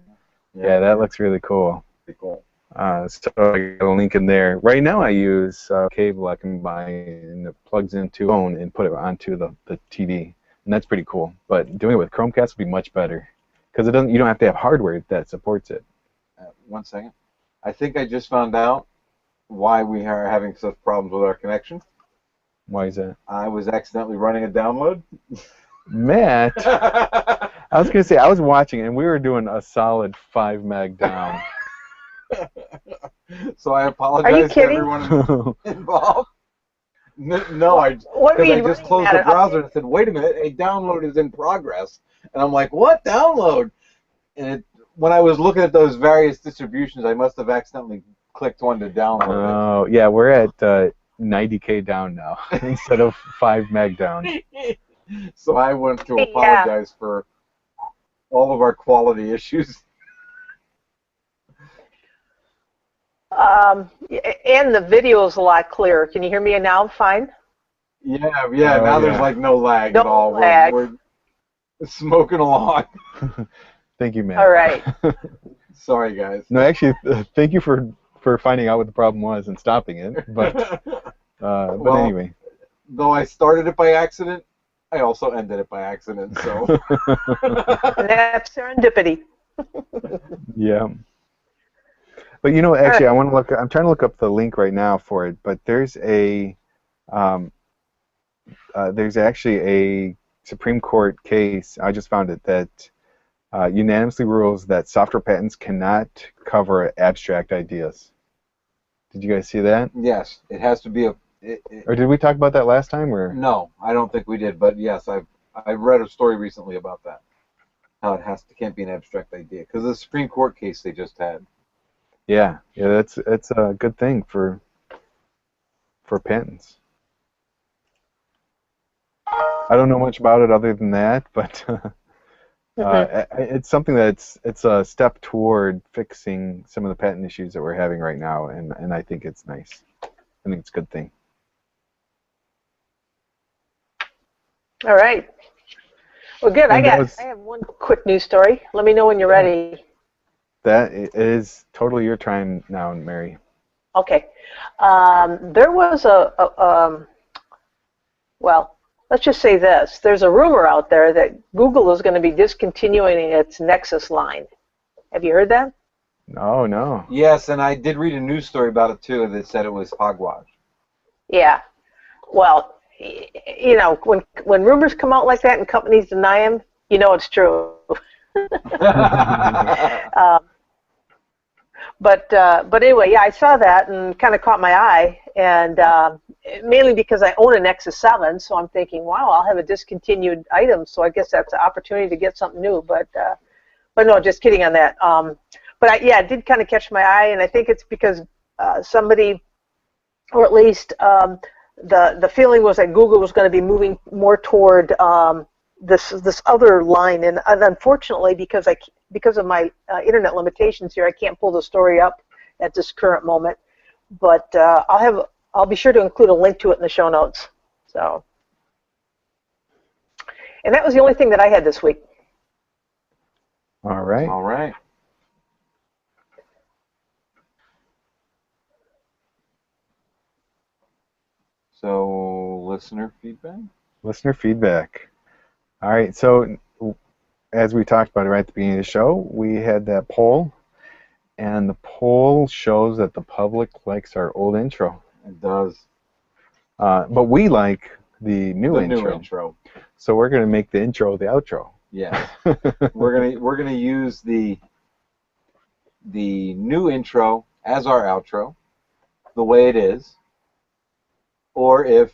Yeah, that looks really cool. Pretty cool. So I got a link in there. Right now I use a cable I can buy and it plugs into phone and put it onto the TV, and that's pretty cool. But doing it with Chromecast would be much better because you don't have to have hardware that supports it. 1 second. I think I just found out why we are having such problems with our connection. Why is that? I was accidentally running a download. Matt, I was going to say, I was watching and we were doing a solid 5 meg down. So I apologize to kidding? Oh, everyone involved. No, I What were you just running closed at the it? browser and said, wait a minute, a download is in progress. And I'm like, what download? And when I was looking at those various distributions, I must have accidentally clicked one to download yeah, we're at 90K down now instead of 5 meg down. it. So I want to Yeah. apologize for all of our quality issues. And the video is a lot clearer. Can you hear me now? Fine. Yeah, Oh, now there's yeah. like no lag No at all. lag. We're smoking along. Thank you, Matt. All right. Sorry, guys. No, actually, thank you for finding out what the problem was and stopping it. But Well, anyway. Though I started it by accident, I also ended it by accident. So And that's serendipity. Yeah. But you know, actually, I want to look. I'm trying to look up the link right now for it. But there's actually a Supreme Court case. I just found it that unanimously rules that software patents cannot cover abstract ideas. Did you guys see that? yes, it has to be Or did we talk about that last time? Or No, I don't think we did. But yes, I read a story recently about that. How it can't be an abstract idea because of the Supreme Court case they just had. yeah, that's a good thing for patents. I don't know much about it other than that, but it's something it's a step toward fixing some of the patent issues that we're having right now, and I think it's nice. I think it's a good thing. All right. Well, good. I have one quick news story. Let me know when you're ready. That is totally your time now, Mary. Okay. There was well, let's just say this. There's a rumor out there that Google is going to be discontinuing its Nexus line. Have you heard that? No. Yes, and I did read a news story about it too that said it was hogwash. Yeah. Well, you know, when rumors come out like that and companies deny them, you know it's true. But anyway, yeah, I saw that and kind of caught my eye, and mainly because I own an Nexus 7, so I'm thinking, wow, I'll have a discontinued item, so I guess that's an opportunity to get something new. But no, just kidding on that. Yeah, it did kind of catch my eye, and I think it's because somebody, or at least the feeling was that Google was going to be moving more toward this other line, and unfortunately, because of my internet limitations here, I can't pull the story up at this current moment. But I'll be sure to include a link to it in the show notes. So, and that was the only thing that I had this week. All right. All right. So, listener feedback? Listener feedback. All right, so as we talked about right at the beginning of the show, we had that poll, and the poll shows that the public likes our old intro. It does. But we like the new intro. So we're going to make the intro the outro. Yeah. we're gonna use the new intro as our outro, the way it is. Or if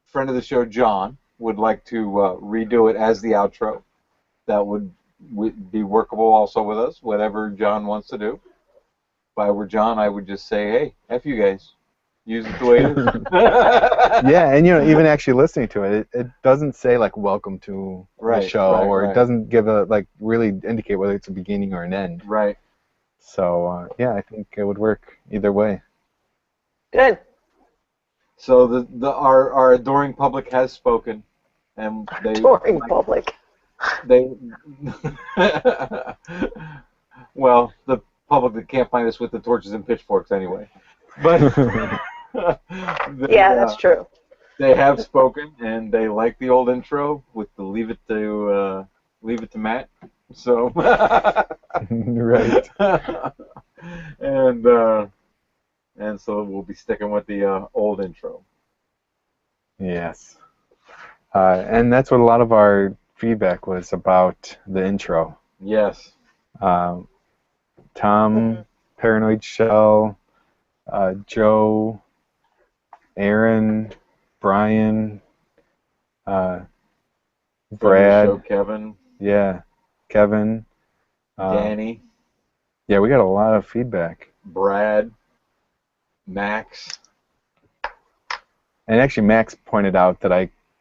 friend of the show John would like to redo it as the outro, that would be workable also with us, whatever John wants to do. If I were John, I would just say, hey, F you guys. Use it the way it is. Yeah, and even actually listening to it, it doesn't say like welcome to the show, or it doesn't give really indicate whether it's a beginning or an end. Right. So yeah, I think it would work either way. Good. So our adoring public has spoken, and they adoring public. They well, the public that can't find us with the torches and pitchforks anyway. But yeah, that's true. They have spoken, and they like the old intro with the leave it to Matt. So right. And so we'll be sticking with the old intro. Yes. And that's what a lot of our feedback was about the intro. Yes. Tom, Paranoid Shell, Joe, Aaron, Brian, Brad, show, Kevin. Yeah, Kevin. Danny. Yeah, we got a lot of feedback. Brad. Max. And actually, Max pointed out that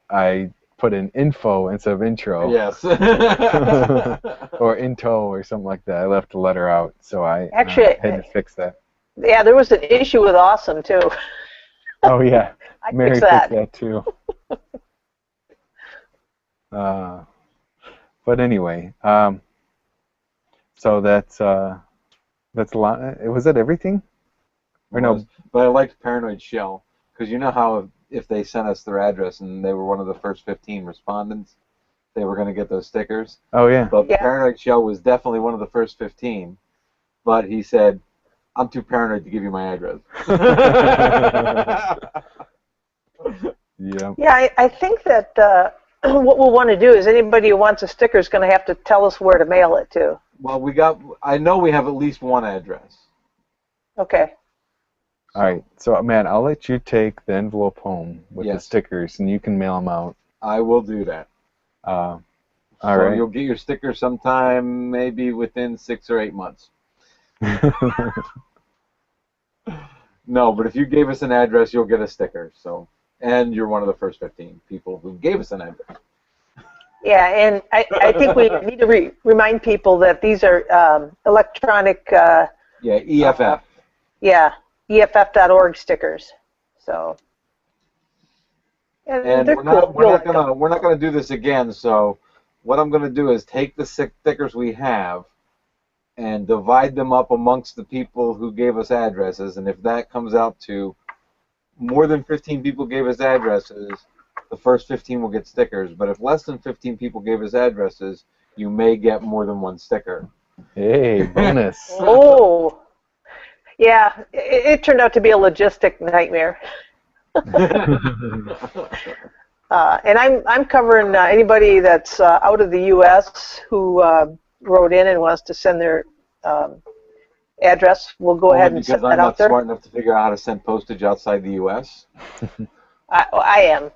I put in info instead of intro. Yes. Or into or something like that. I left the letter out, so I actually had to fix that. Yeah, there was an issue with awesome too. Oh yeah, Mary fixed that. Fixed that too. But anyway, so that's a lot. Was that everything? Or no? But I liked Paranoid Shell, because you know how if they sent us their address and they were one of the first 15 respondents, they were going to get those stickers. Oh yeah. But Paranoid Shell was definitely one of the first 15. But he said, I'm too paranoid to give you my address. Yeah. Yeah, I think that what we'll want to do is anybody who wants a sticker is going to have to tell us where to mail it to. Well, I know we have at least one address. Okay. All right. So, Matt, I'll let you take the envelope home with the stickers, and you can mail them out. I will do that. All right. You'll get your sticker sometime, maybe within 6 or 8 months. No, but if you gave us an address, you'll get a sticker. So, and you're one of the first 15 people who gave us an address. Yeah, and I think we need to remind people that these are electronic. EFF. EFF.org stickers. So. And they're cool. We're not gonna do this again. So, what I'm gonna do is take the stickers we have and divide them up amongst the people who gave us addresses, and if that comes out to more than 15 people gave us addresses, the first 15 will get stickers, but if less than 15 people gave us addresses, you may get more than one sticker. Hey, bonus. Oh, yeah, it turned out to be a logistic nightmare. And I'm covering anybody that's out of the U.S. who wrote in and wants to send their address. We'll go ahead and because set I'm that not out there. smart enough to figure out how to send postage outside the U.S. I am.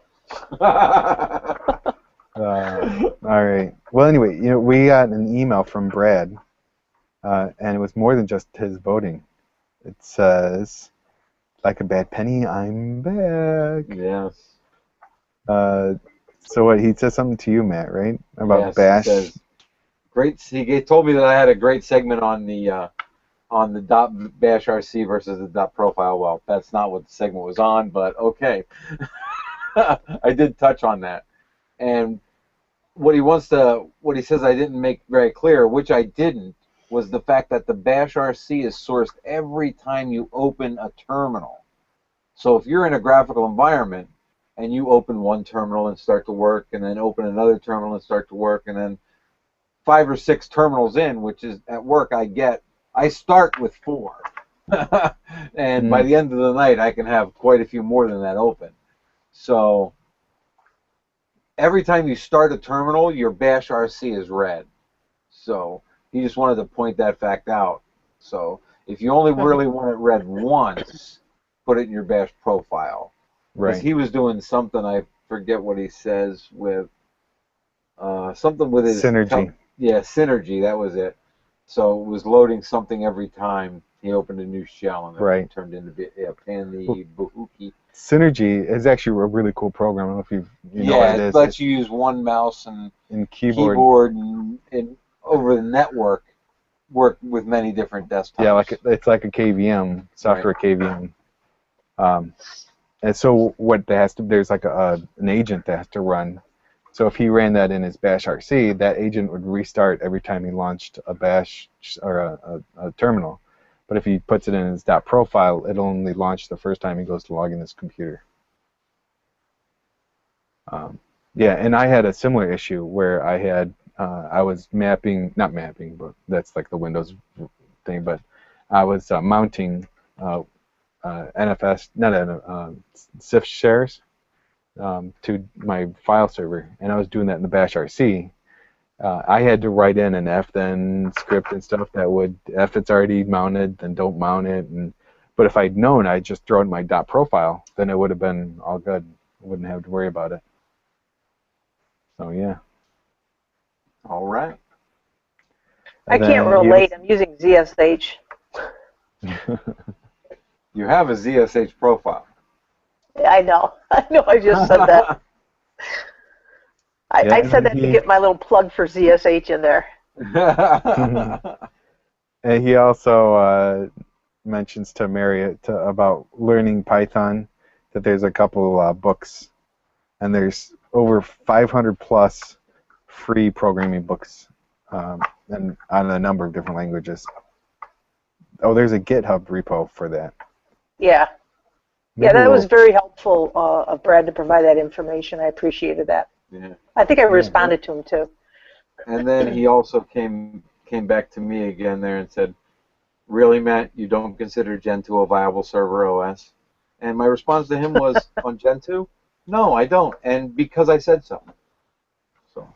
All right. Well, anyway, we got an email from Brad, and it was more than just his voting. It says, "Like a bad penny, I'm back." Yes. So what? He said something to you, Matt, right? About Yes, Bash. He says, great. He told me that I had a great segment on the .bash RC versus the .profile. Well, that's not what the segment was on, but okay. I did touch on that, and what he says I didn't make very clear, which I didn't, was the fact that the Bash RC is sourced every time you open a terminal. So if you're in a graphical environment and you open one terminal and start to work, and then open another terminal and start to work, and then 5 or 6 terminals in, which is at work, I start with 4. And by the end of the night, I can have quite a few more than that open. So every time you start a terminal, your Bash RC is red. So he just wanted to point that fact out. So if you only really want it read once, put it in your Bash profile. Right. Because he was doing something, I forget what he says, with something with his Synergy. Yeah, Synergy, that was it. So it was loading something every time he opened a new shell, and it turned into a Pandy Buhuki. Synergy is actually a really cool program. I don't know if you know what it is. It lets you use one mouse and keyboard and over the network work with many different desktops. Yeah, it's like a KVM, software KVM. And so there's like an agent that has to run. So if he ran that in his Bash RC, that agent would restart every time he launched a Bash or a terminal. But if he puts it in his .profile, it'll only launch the first time he goes to log in his computer. Yeah, and I had a similar issue where I was not mapping, but that's like the Windows thing, but I was mounting NFS, SIF shares to my file server, and I was doing that in the Bash RC. I had to write in an fthn script and stuff that would, if it's already mounted, then don't mount it. But if I'd known, I'd just throw it in my .profile, then it would have been all good. I wouldn't have to worry about it. So yeah. All right. I can't relate. I'm using ZSH. You have a ZSH profile. I know. I just said that. I said that to get my little plug for ZSH in there. And he also mentions to Mary about learning Python, that there's a couple books, and there's over 500 plus free programming books and on a number of different languages. Oh, there's a GitHub repo for that. Yeah. Yeah, that was very helpful of Brad to provide that information. I appreciated that. Yeah. I think I responded to him too. And then he also came back to me again there and said, "Really, Matt, you don't consider Gentoo a viable server OS?" And my response to him was, on Gentoo, no, I don't, and because I said so. So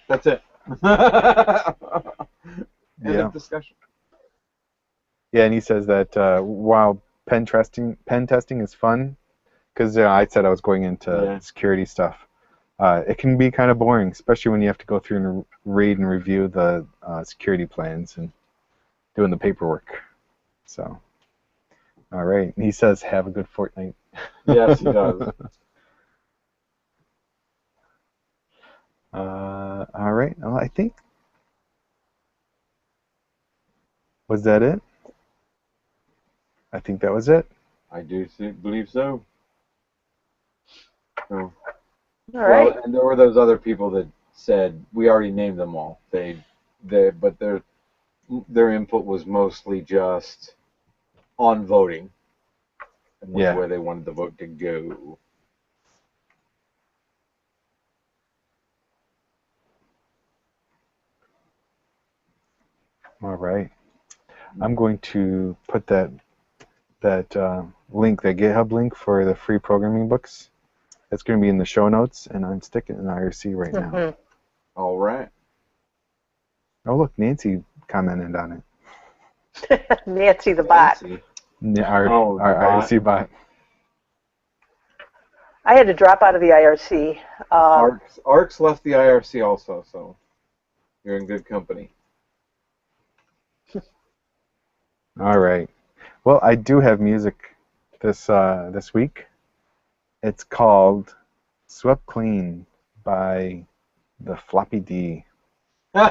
that's it. End of discussion. Yeah, and he says that while pen testing is fun, because I said I was going into security stuff. It can be kind of boring, especially when you have to go through and read and review the security plans and doing the paperwork. So, all right. And he says, "Have a good fortnight." Yes, he does. All right. Well, I think, was that it? I think that was it. I do believe so. All right. Well, and there were those other people that said, we already named them all. But their input was mostly just on voting, and where they wanted the vote to go. All right. I'm going to put that link, that GitHub link for the free programming books. It's going to be in the show notes, and I'm sticking it in IRC right now. All right. Oh, look, Nancy commented on it. Nancy the bot. Nancy. Our The IRC bot. I had to drop out of the IRC. Arcs left the IRC also, so you're in good company. All right. Well, I do have music this week. It's called "Swept Clean" by the Floppy D. By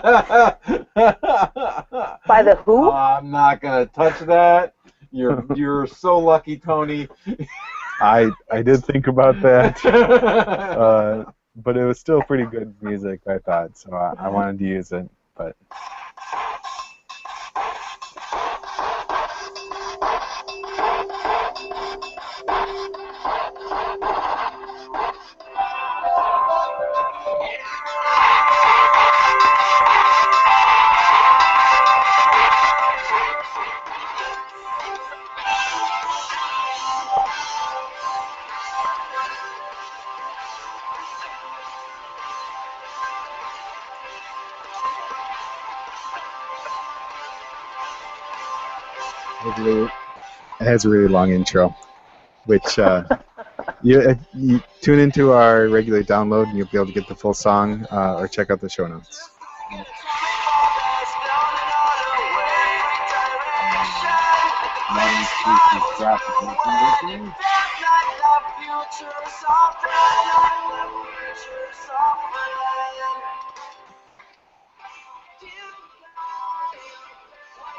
the who? I'm not gonna touch that. You're so lucky, Tony. I did think about that, but it was still pretty good music, I thought, so I wanted to use it. But it has a really long intro, which if you tune into our regular download and you'll be able to get the full song, or check out the show notes.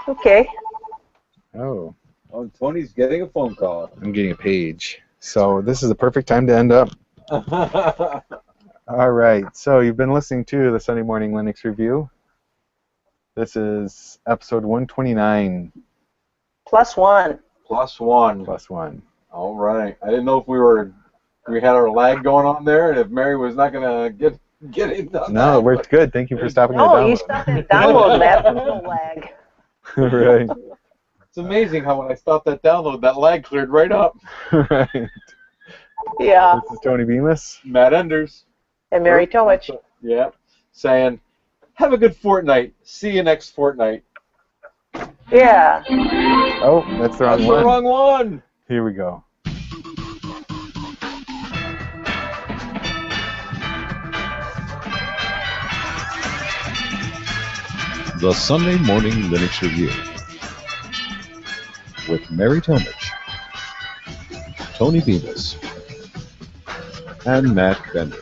Okay. Oh, Tony's getting a phone call. I'm getting a page. So this is the perfect time to end up. All right. So you've been listening to the Sunday Morning Linux Review. This is episode 129. +1. +1. +1. All right. I didn't know if we had our lag going on there, and if Mary was not gonna get it done. No, it worked good. Thank you for stopping the No, download. you stopped that download, Matt. There's no lag. Right. It's amazing how when I stopped that download, that lag cleared right up. Right. Yeah. This is Tony Bemis. Matt Enders. And Mary Tomich. Yeah. Saying, have a good fortnight. See you next fortnight. Yeah. Oh, that's the wrong That's one. the wrong one. Here we go. The Sunday Morning Linux Review with Mary Tomich, Tony Bemis, and Matt Bender.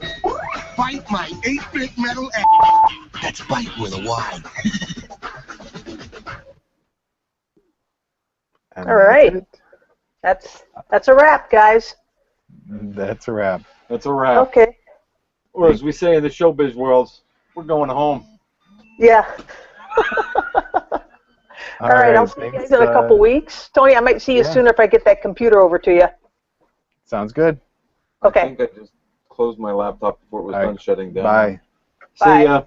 Bite my 8-bit metal ass. That's bite with a Y. And All right. that's That's a wrap, guys. it. That's a wrap. That's a wrap. Okay. Or as we say in the showbiz world, we're going home. Yeah. All right, I'll see you thanks, guys in a couple weeks. Tony, I might see you yeah. sooner if I get that computer over to you. Sounds good. I Okay. think I just closed my laptop before it was All right. done shutting down. Bye. Bye. See ya.